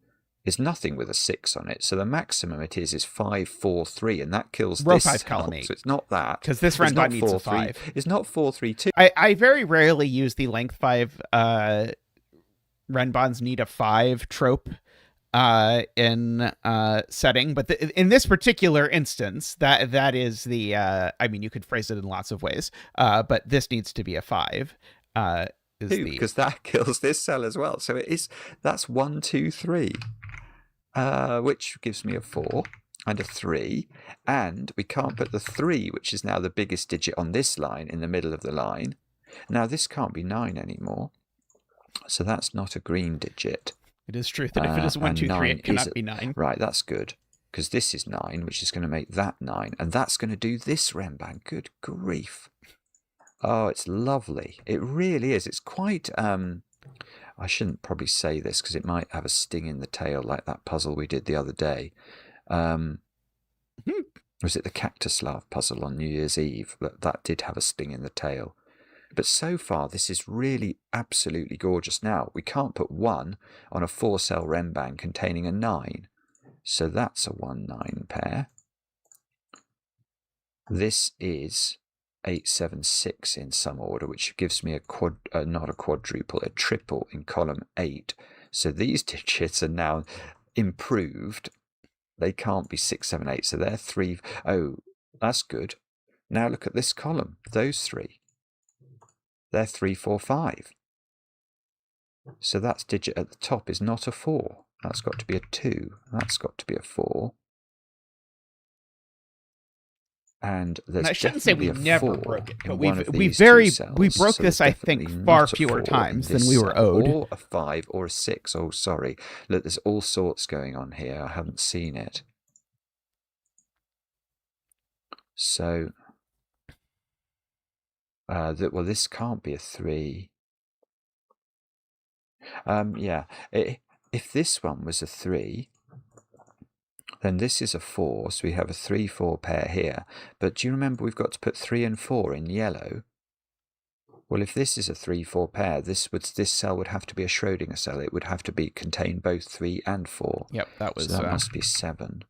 It's nothing with a 6 on it. So the maximum it is 5, 4, 3, and that kills row this 5 cell. column 8. So it's not that, because this Renban needs a 5. It's not 4, 3, 2. I very rarely use the length 5 Renbans need a 5 trope in setting, but in this particular instance, that is the I mean, you could phrase it in lots of ways, but this needs to be a 5. Because that kills this cell as well. So that's 1, 2, 3, which gives me a 4 and a 3, and we can't put the 3, which is now the biggest digit on this line, in the middle of the line. Now this can't be 9 anymore, so that's not a green digit. It is true that if it is 1, 2, 3, it cannot be 9. Right, that's good, because this is 9, which is going to make that 9, and that's going to do this Renban. Good grief. Oh, it's lovely. It really is. It's quite... I shouldn't probably say this, because it might have a sting in the tail, like that puzzle we did the other day. Was it the Cactus Love puzzle on New Year's Eve? That did have a sting in the tail. But so far, this is really absolutely gorgeous. Now, we can't put 1 on a 4-cell Renban containing a 9. So that's a 1, 9 pair. This is 8, 7, 6 in some order, which gives me not a quadruple, a triple in column 8. So these digits are now improved. They can't be 6, 7, 8. So they're 3. Oh, that's good. Now look at this column. Those 3. They're 3, 4, 5. So that digit at the top is not a 4. That's got to be a 2. That's got to be a 4. And there's And I shouldn't say we definitely a never 4 broke it, in but one of we these two cells. we broke So this, there's I think, definitely far not a fewer 4 times in than this we were cell, owed. or a 5 or a 6. Oh, sorry. Look, there's all sorts going on here. I haven't seen it. So, well, this can't be a 3. Yeah. If this one was a 3, then this is a 4, so we have a 3-4 pair here. But do you remember we've got to put 3 and 4 in yellow? Well, if this is a 3-4 pair, this cell would have to be a Schrödinger cell. It would have to contain both 3 and 4. Yep, that was So that must be 7.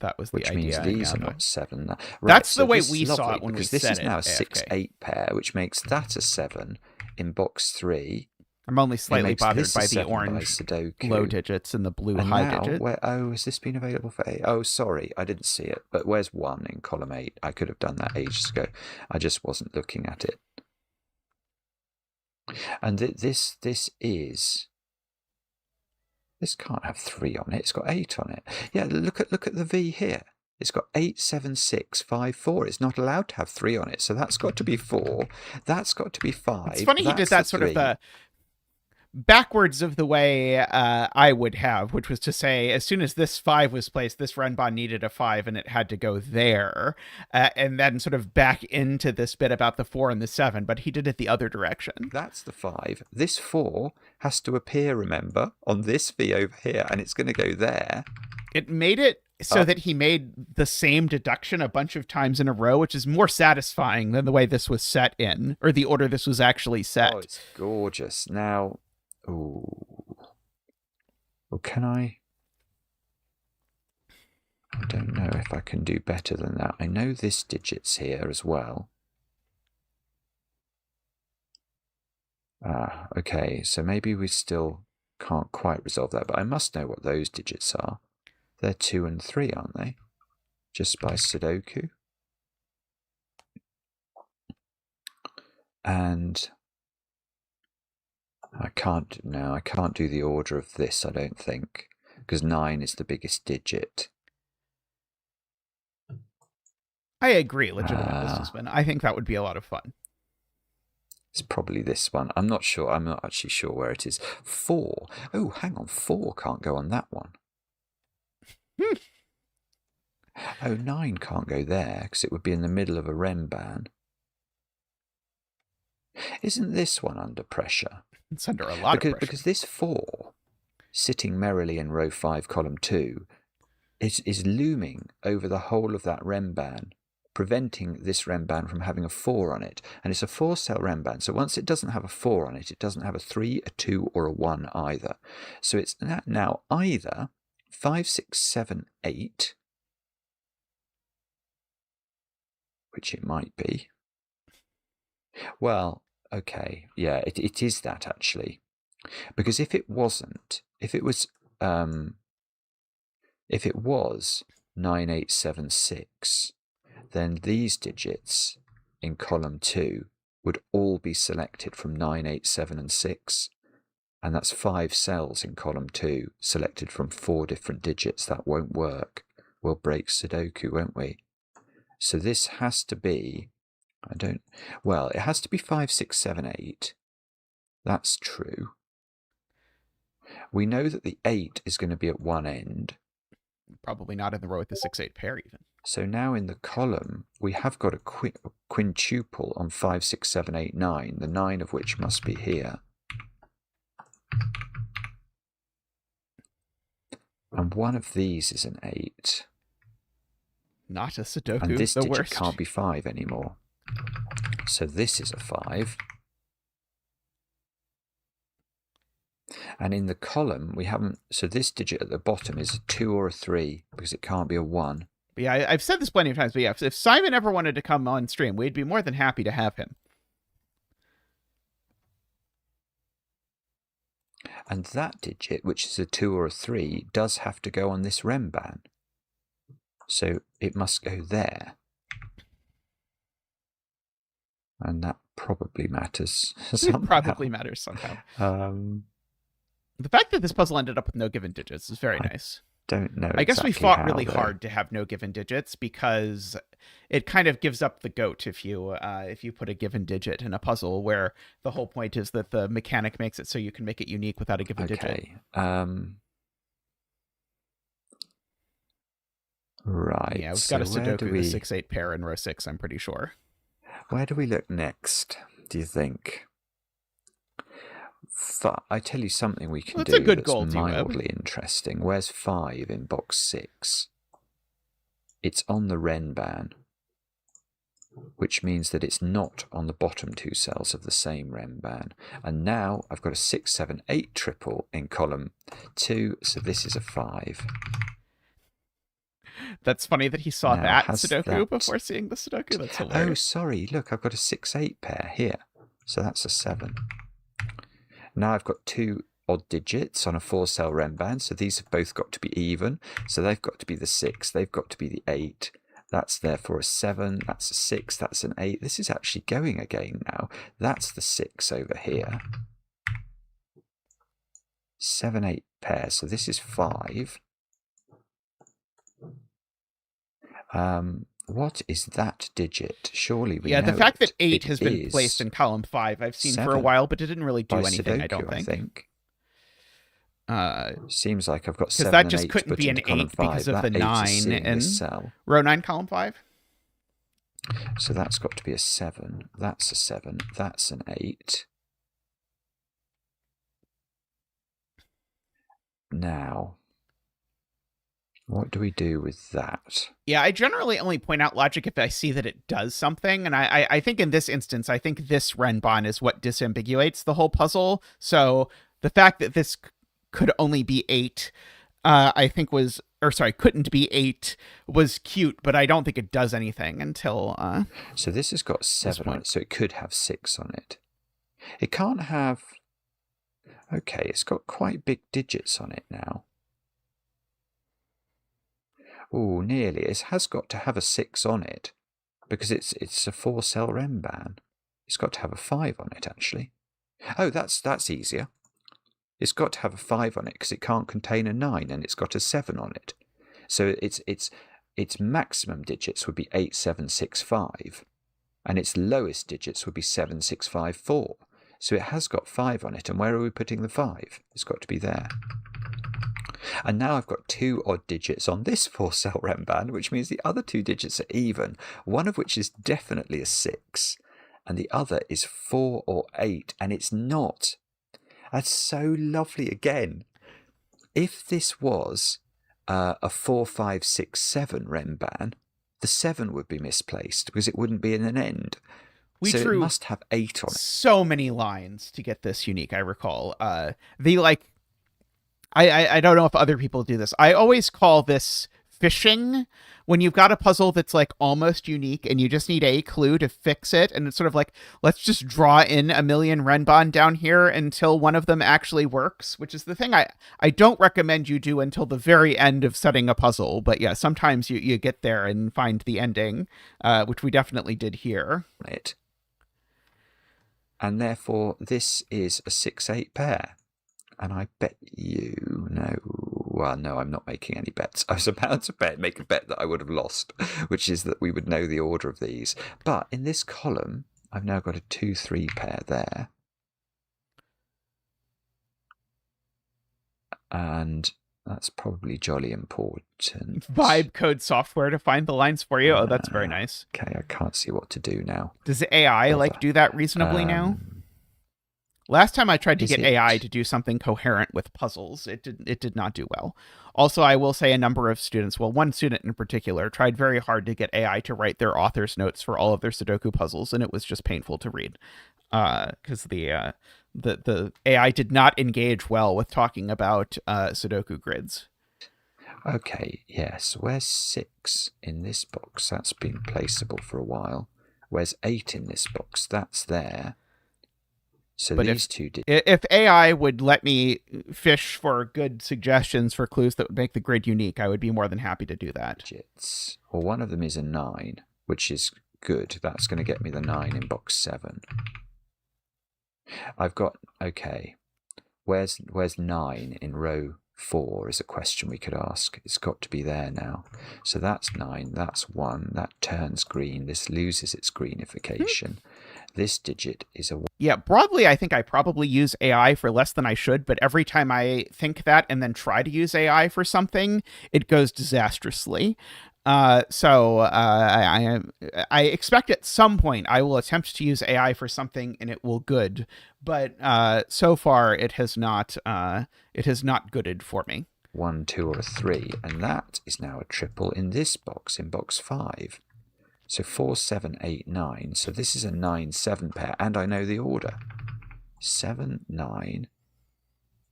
that was the Which idea. means these are gathered. not 7. Right, That's the so way this we is saw lovely, it when we because this said is it. now a AFK. 6-8 pair, which makes that a 7 in box 3. I'm only slightly makes bothered this a by the 7 by orange Sudoku. low digits and the blue And high now, digit. has this been available for 8? Oh, sorry, I didn't see it. But where's 1 in column 8? I could have done that ages ago. I just wasn't looking at it. And this can't have 3 on it. It's got 8 on it. Yeah, look at the V here. It's got 8, 7, 6, 5, 4. It's not allowed to have 3 on it. So that's got to be 4. That's got to be 5. It's funny he did that sort of the backwards of the way I would have, which was to say, as soon as this 5 was placed, this Renbon needed a 5 and it had to go there, and then sort of back into this bit about the 4 and the 7, but he did it the other direction. That's the 5. This 4 has to appear, remember, on this V over here, and it's going to go there. It made it so that he made the same deduction a bunch of times in a row, which is more satisfying than the way this was set in, or the order this was actually set. Oh, it's gorgeous. Now, ooh. Well, can I don't know if I can do better than that. I know this digit's here as well. Okay, so maybe we still can't quite resolve that, but I must know what those digits are. They're 2 and 3, aren't they? Just by Sudoku. And I can't do the order of this, I don't think, because 9 is the biggest digit. I agree, legitimate businessman. I think that would be a lot of fun. It's probably this one. I'm not sure. I'm not actually sure where it is. 4. Oh, hang on. 4 can't go on that one. Oh, 9 can't go there because it would be in the middle of a Renban. Isn't this one under pressure? It's under a lot of pressure. Because this 4, sitting merrily in row 5, column 2, is looming over the whole of that Renban, preventing this Renban from having a 4 on it. And it's a 4-cell Renban, so once it doesn't have a 4 on it, it doesn't have a 3, a 2, or a 1 either. So it's now either 5, 6, 7, 8, which it might be. Well, okay, yeah, it is that actually. Because if it wasn't, if it was 9876, then these digits in column 2 would all be selected from 9, 8, 7, and 6. And that's 5 cells in column 2 selected from 4 different digits. That won't work. We'll break Sudoku, won't we? So this has to be, it has to be 5, 6, 7, 8. That's true. We know that the 8 is going to be at one end. Probably not in the row with the 6-8 pair even. So now in the column, we have got a quintuple on 5, 6, 7, 8, 9, the 9 of which must be here. And one of these is an 8. Not a Sudoku, and this the digit worst. can't be 5 anymore. So this is a 5. And in the column, we haven't... So this digit at the bottom is a 2 or a 3, because it can't be a 1. But yeah, I've said this plenty of times, but yeah, if Simon ever wanted to come on stream, we'd be more than happy to have him. And that digit, which is a 2 or a 3, does have to go on this Renban. So it must go there. And that probably matters somehow. It probably matters somehow. The fact that this puzzle ended up with no given digits is very nice. don't know I guess we exactly fought how, really though. hard to have no given digits because it kind of gives up the goat if you put a given digit in a puzzle, where the whole point is that the mechanic makes it so you can make it unique without a given digit. Okay. Right. Yeah, we've So got a where do Sudoku, we the 6-8 pair in row 6, I'm pretty sure. where do we look next? Do you think? I tell you something we can That's do a good that's goal, D-Web. mildly interesting. Where's 5 in box 6? It's on the Renban, which means that it's not on the bottom 2 cells of the same Renban. And now I've got a 6, 7, 8 triple in column 2, so this is a 5. That's funny that he saw Now, that has Sudoku that- before seeing the Sudoku. That's Oh, hilarious. sorry, look, I've got a 6, 8 pair here, so that's a 7. Now I've got 2 odd digits on a 4-cell Renban, so these have both got to be even, so they've got to be the 6, they've got to be the 8. That's therefore a 7, that's a 6, that's an 8. This is actually going again now. That's the 6 over here. 7, 8 pair, so this is 5. What is that digit? Surely we know the fact that it. 8 has been placed in column 5, I've seen for a 7 while, but it didn't really do by anything, Sudoku, I don't think. Seems like I've got 7 that and just 8 couldn't put be into an column 8 5. because of That the 8 is 9 seeing in this cell. row 9, column 5. So that's got to be a 7. That's a 7. That's an 8. Now, what do we do with that? Yeah, I generally only point out logic if I see that it does something, and I think in this instance, I think this Renban is what disambiguates the whole puzzle. So the fact that this could only be 8, I think couldn't be 8 was cute, but I don't think it does anything until So this has got 7 on it, so it could have 6 on it. It can't have... Okay, it's got quite big digits on it now. Oh, nearly. It has got to have a 6 on it, because it's a 4-cell Renban. It's got to have a 5 on it, actually. Oh, that's easier. It's got to have a 5 on it, because it can't contain a 9, and it's got a 7 on it. So its maximum digits would be 8, 7, 6, 5, and its lowest digits would be 7, 6, 5, 4. So it has got 5 on it, and where are we putting the 5? It's got to be there. And now I've got 2 odd digits on this 4-cell Renban, which means the other 2 digits are even, one of which is definitely a 6, and the other is 4 or 8, and it's not. That's so lovely again. If this was a 4, 5, 6, 7 Renban, the 7 would be misplaced because it wouldn't be in an end. So it must have 8 on it. So many lines to get this unique, I recall. I don't know if other people do this. I always call this fishing, when you've got a puzzle that's like almost unique and you just need a clue to fix it, and it's sort of like, let's just draw in a million Renban down here until one of them actually works, which is the thing I don't recommend you do until the very end of setting a puzzle. But yeah, sometimes you get there and find the ending, which we definitely did here. And therefore, this is a 6-8 pair. And I bet you... No, I'm not making any bets. I was about to make a bet that I would have lost, which is that we would know the order of these. But in this column, I've now got a 2-3 pair there. And that's probably jolly important. Vibe code software to find the lines for you. Oh, that's very nice. Okay, I can't see what to do now. Does AI do that reasonably now? Last time I tried to get AI to do something coherent with puzzles, it did not do well. Also, I will say a number of students, well, one student in particular, tried very hard to get AI to write their author's notes for all of their Sudoku puzzles, and it was just painful to read because the AI did not engage well with talking about Sudoku grids. Okay, yes. Where's 6 in this box? That's been placeable for a while. Where's 8 in this box? That's there. So but these two did. If AI would let me fish for good suggestions for clues that would make the grid unique, I would be more than happy to do that. Digits. Well, one of them is a 9, which is good. That's going to get me the 9 in box 7. I've got, okay. Where's 9 in row 4 is a question we could ask. It's got to be there now. So that's 9, that's 1, that turns green, this loses its greenification. This digit is a 1. Yeah, broadly, I think I probably use AI for less than I should, but every time I think that and then try to use AI for something, it goes disastrously. I expect at some point I will attempt to use AI for something and it will good, but so far it has not gooded for me. 1, 2, or a 3, and that is now a triple in this box, in box 5. So 4, 7, 8, 9. So this is a 9, 7 pair, and I know the order. 7, 9,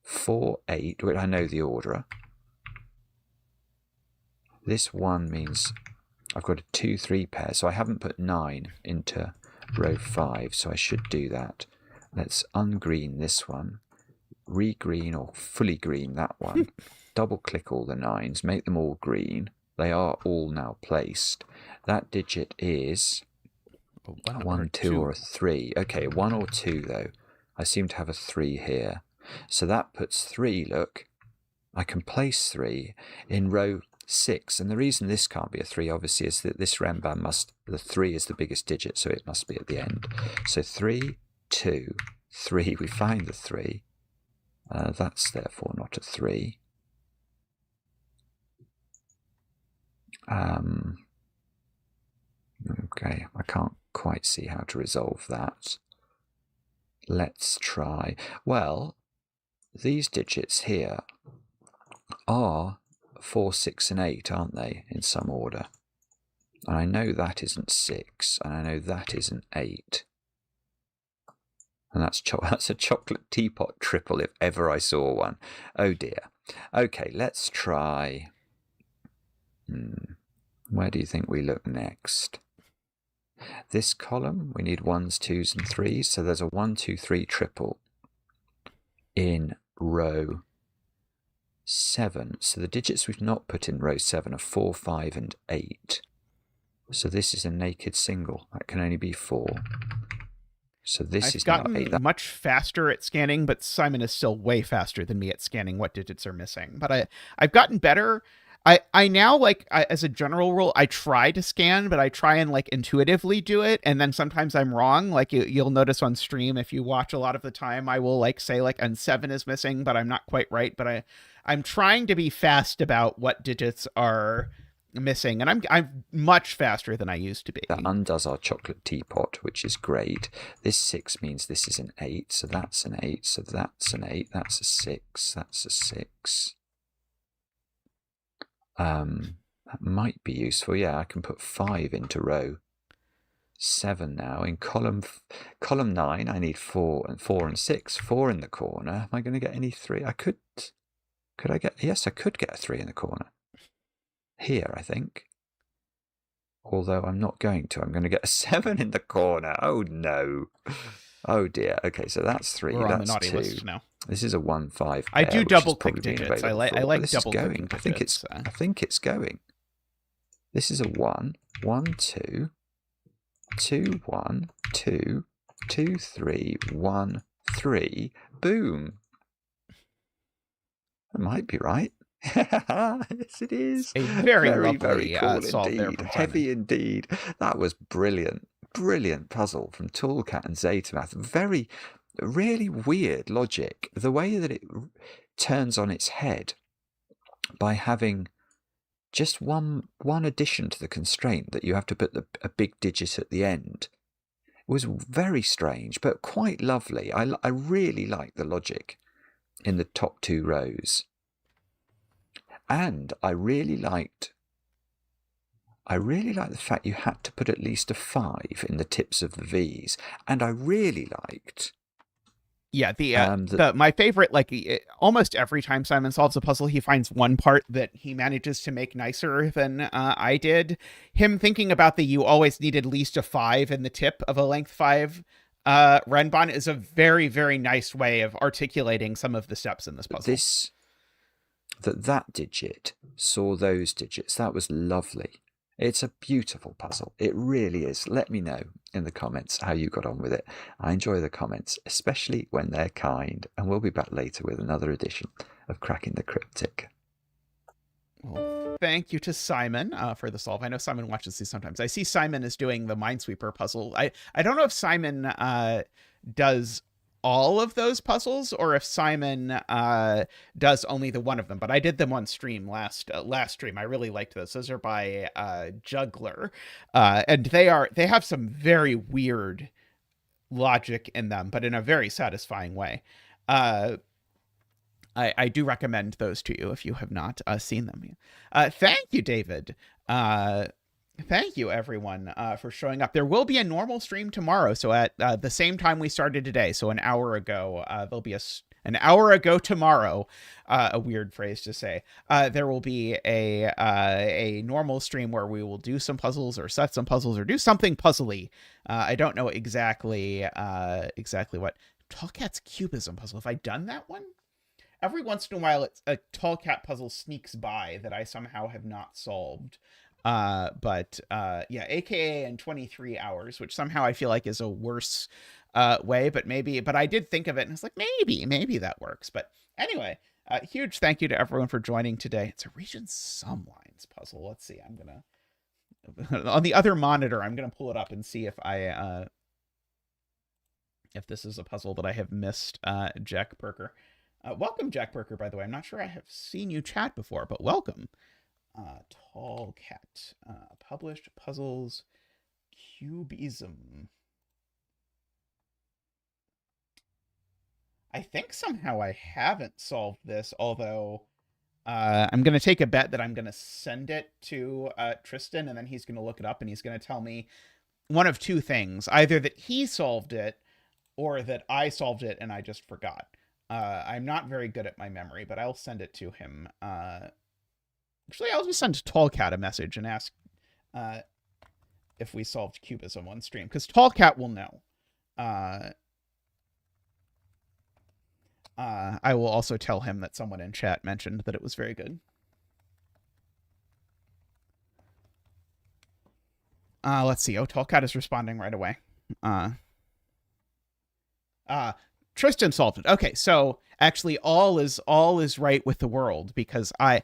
4, 8. Wait, I know the order. This 1 means I've got a 2, 3 pair, so I haven't put 9 into row 5, so I should do that. Let's ungreen this one, regreen or fully green that one, double click all the 9s, make them all green. They are all now placed. That digit is a 1, 2, or a 3. Okay, 1 or 2 though. I seem to have a 3 here. So that puts 3, look. I can place 3 in row 6. And the reason this can't be a 3, obviously, is that this Renban the 3 is the biggest digit, so it must be at the end. So 3, 2, 3. We find the 3. That's therefore not a 3. Okay, I can't quite see how to resolve that. Let's try. Well, these digits here are 4, 6, and 8, aren't they, in some order? And I know that isn't 6, and I know that isn't 8. And that's a chocolate teapot triple if ever I saw one. Oh dear. Okay, let's try. Where do you think we look next? This column, we need 1s, 2s, and 3s. So there's a 1, 2, 3 triple in row 7. So the digits we've not put in row 7 are 4, 5, and 8. So this is a naked single. That can only be 4. So this is now 8. I've gotten much faster at scanning, but Simon is still way faster than me at scanning what digits are missing. But I've gotten better. I now, as a general rule, I try to scan, but I try and intuitively do it, and then sometimes I'm wrong. Like you'll notice on stream, if you watch a lot of the time, I will say and 7 is missing, but I'm not quite right. But I'm trying to be fast about what digits are missing, and I'm much faster than I used to be. That undoes our chocolate teapot, which is great. This 6 means this is an 8, so that's an 8, so that's an 8, that's a 6, that's a 6. That might be useful. Yeah, I can put 5 into row 7 now. In column 9, I need 4 and 6. 4 in the corner. Am I going to get any 3? I could I get? Yes, I could get a 3 in the corner. Here, I think. Although I'm not going to. I'm going to get a 7 in the corner. Oh no. Oh dear. Okay, so that's 3. We're that's on the naughty 2. list now. This is a 1, 5 pair, I do which double is click probably digits. I available like for- double this is clicking going. I think digits. it's going. This is a 1, 1, 2, 2, 1, 2, 2, 3, 1, 3. Boom. That might be right. Yes, it is. A very lovely very cool solve there indeed. from Heavy Simon. indeed. That was brilliant. Brilliant puzzle from Toolcat and zetamath. Very, really weird logic. The way that it turns on its head by having just one addition to the constraint that you have to put a big digit at the end was very strange, but quite lovely. I really like the logic in the top 2 rows. And I really liked the fact you had to put at least a 5 in the tips of the V's. And I really liked... Yeah, my favorite, almost every time Simon solves a puzzle, he finds one part that he manages to make nicer than I did. Him thinking about you always need at least a 5 in the tip of a length 5 Renban is a very, very nice way of articulating some of the steps in this puzzle. That digit saw those digits. That was lovely. It's a beautiful puzzle. It really is. Let me know in the comments how you got on with it. I enjoy the comments, especially when they're kind. And we'll be back later with another edition of Cracking the Cryptic. Well, thank you to Simon for the solve. I know Simon watches these sometimes. I see Simon is doing the Minesweeper puzzle. I don't know if Simon does all of those puzzles or if Simon does only the one of them, but I did them on stream last stream. I really liked those. Those are by Juggler, and they have some very weird logic in them, but in a very satisfying way. I do recommend those to you if you have not seen them. Thank you, David. Thank you, everyone, for showing up. There will be a normal stream tomorrow, so at the same time we started today, so an hour ago, there'll be an hour ago tomorrow, a weird phrase to say, there will be a normal stream where we will do some puzzles or set some puzzles or do something puzzly. I don't know exactly what. Tall Cat's Cubism puzzle. Have I done that one? Every once in a while, a Tall Cat puzzle sneaks by that I somehow have not solved. But yeah, AKA in 23 hours, which somehow I feel like is a worse way, but I did think of it and it's like, maybe that works. But anyway, huge thank you to everyone for joining today. It's a region sum lines puzzle. Let's see. I'm gonna on the other monitor, I'm gonna pull it up and see if if this is a puzzle that I have missed. Jack Perker. Welcome, Jack Perker, by the way. I'm not sure I have seen you chat before, but welcome. Tall Cat. Published puzzles. Cubism. I think somehow I haven't solved this, although I'm going to take a bet that I'm going to send it to Tristan, and then he's going to look it up, and he's going to tell me one of two things. Either that he solved it, or that I solved it and I just forgot. I'm not very good at my memory, but I'll send it to him. Actually, I'll just send Tall Cat a message and ask if we solved Cubism on stream, because Tall Cat will know. I will also tell him that someone in chat mentioned that it was very good. Let's see. Oh, Tall Cat is responding right away. Tristan solved it. Okay, so actually all is right with the world, because I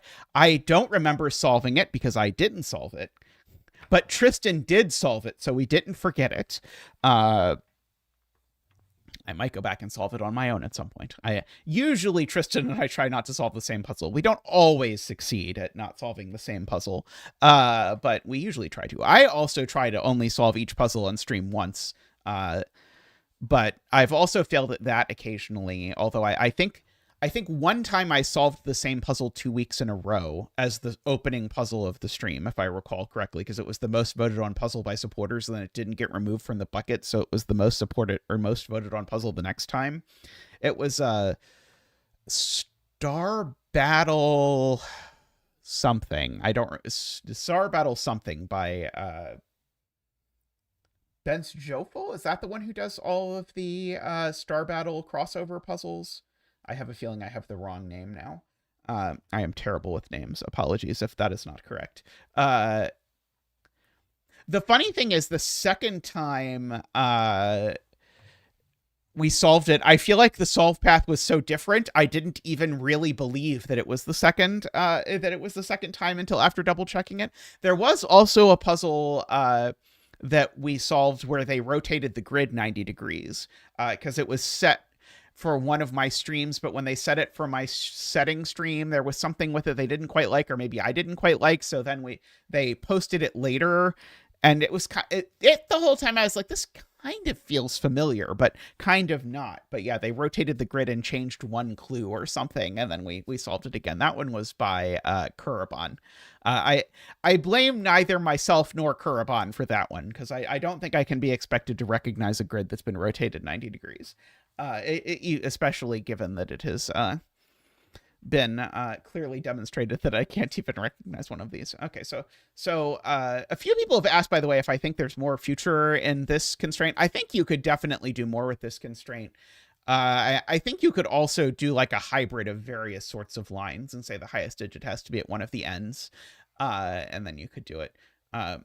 don't remember solving it because I didn't solve it. But Tristan did solve it, so we didn't forget it. I might go back and solve it on my own at some point. Usually Tristan and I try not to solve the same puzzle. We don't always succeed at not solving the same puzzle, but we usually try to. I also try to only solve each puzzle on stream once, but I've also failed at that occasionally, although I think one time I solved the same puzzle 2 weeks in a row as the opening puzzle of the stream, if I recall correctly, because it was the most voted on puzzle by supporters, and then it didn't get removed from the bucket, so it was the most supported or most voted on puzzle the next time. It was Star Battle something. Star Battle something by Ben's Jofel? Is that the one who does all of the Star Battle crossover puzzles? I have a feeling I have the wrong name now. I am terrible with names. Apologies if that is not correct. The funny thing is, the second time we solved it, I feel like the solve path was so different, I didn't even really believe that it was the second time until after double checking it. There was also a puzzle that we solved where they rotated the grid 90 degrees because it was set for one of my streams, but when they set it for my setting stream, there was something with it they didn't quite like, or maybe I didn't quite like, so then they posted it later, and it was the whole time I was like, this kind of feels familiar, but kind of not. But yeah, they rotated the grid and changed one clue or something, and then we solved it again. That one was by Kurabon. I blame neither myself nor Kurabon for that one, because I don't think I can be expected to recognize a grid that's been rotated 90 degrees. Especially given that it has been clearly demonstrated that I can't even recognize one of these. Okay, so a few people have asked, by the way, if I think there's more future in this constraint. I think you could definitely do more with this constraint. I think you could also do like a hybrid of various sorts of lines and say the highest digit has to be at one of the ends, and then you could do it. Uh,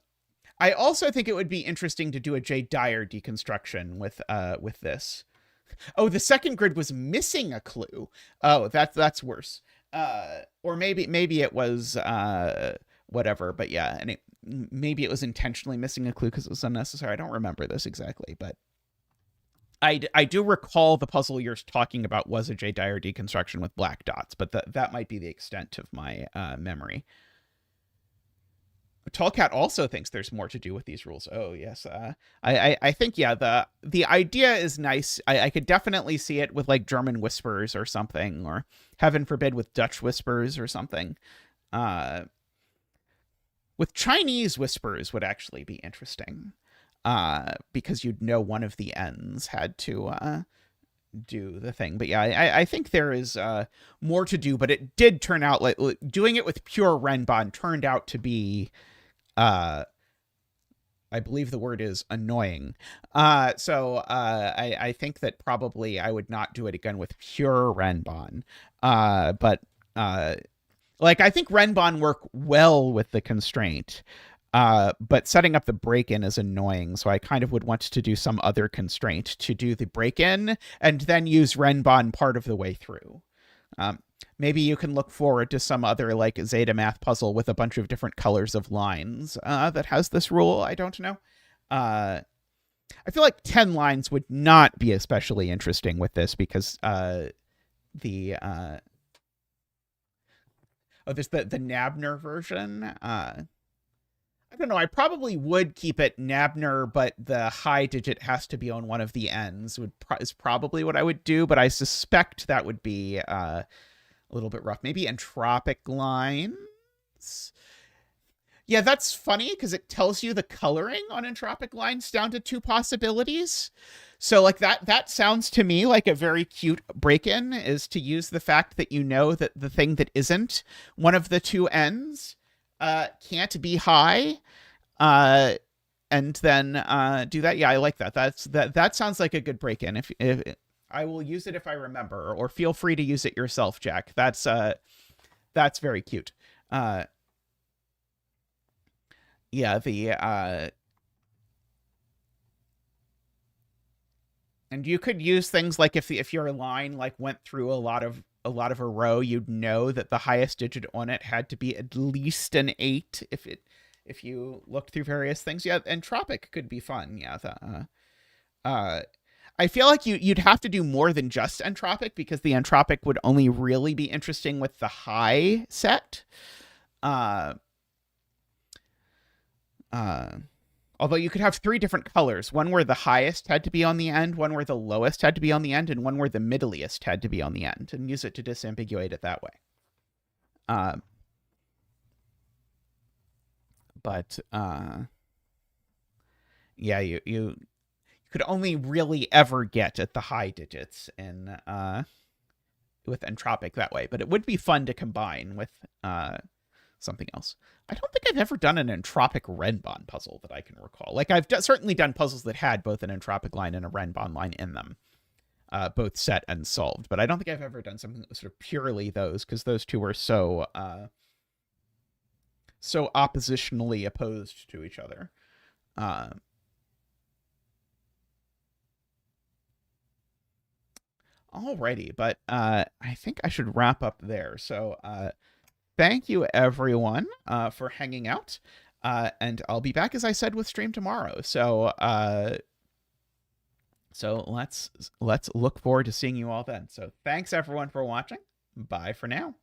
I also think it would be interesting to do a J. Dyer deconstruction with this. Oh, the second grid was missing a clue. Oh, that's worse. Or maybe it was whatever. But yeah, and maybe it was intentionally missing a clue because it was unnecessary. I don't remember this exactly, but I do recall the puzzle you're talking about was a J. Dyer deconstruction with black dots, but that might be the extent of my memory. Tallcat also thinks there's more to do with these rules. Oh yes, I think yeah, the idea is nice. I could definitely see it with like German whispers or something, or heaven forbid with Dutch whispers or something. With Chinese whispers would actually be interesting, because you'd know one of the ends had to do the thing. But yeah, I think there is more to do. But it did turn out like doing it with pure Renbon turned out to be. I believe the word is annoying. So I think that probably I would not do it again with pure Renbon. But like I think Renbon work well with the constraint. But setting up the break-in is annoying, so I kind of would want to do some other constraint to do the break-in and then use Renbon part of the way through. Maybe you can look forward to some other like zetamath puzzle with a bunch of different colors of lines that has this rule. I don't know. I feel like 10 lines would not be especially interesting with this because there's the Nabner version. I don't know. I probably would keep it Nabner, but the high digit has to be on one of the ends. Is probably what I would do, but I suspect that would be a little bit rough. Maybe entropic lines. Yeah, that's funny because it tells you the coloring on entropic lines down to 2 possibilities. So like that sounds to me like a very cute break-in is to use the fact that you know that the thing that isn't one of the 2 ends can't be high, and then do that. Yeah, I like that. That sounds like a good break-in. If I will use it if I remember, or feel free to use it yourself, Jack. That's very cute. Yeah, and you could use things like if your line like went through a lot of a row, you'd know that the highest digit on it had to be at least an 8 if you looked through various things. Yeah, entropic could be fun. Yeah, I feel like you'd have to do more than just entropic because the entropic would only really be interesting with the high set. Although you could have 3 different colors, one where the highest had to be on the end, one where the lowest had to be on the end, and one where the middliest had to be on the end, and use it to disambiguate it that way. But yeah, you could only really ever get at the high digits in with entropic that way, but it would be fun to combine with something else. I don't think I've ever done an entropic Renbon puzzle that I can recall. Like I've certainly done puzzles that had both an entropic line and a Renbon line in them, both set and solved. But I don't think I've ever done something that was sort of purely those, because those two were so oppositionally opposed to each other. Alrighty, but I think I should wrap up there. So thank you, everyone, for hanging out. And I'll be back, as I said, with stream tomorrow. So let's look forward to seeing you all then. So thanks, everyone, for watching. Bye for now.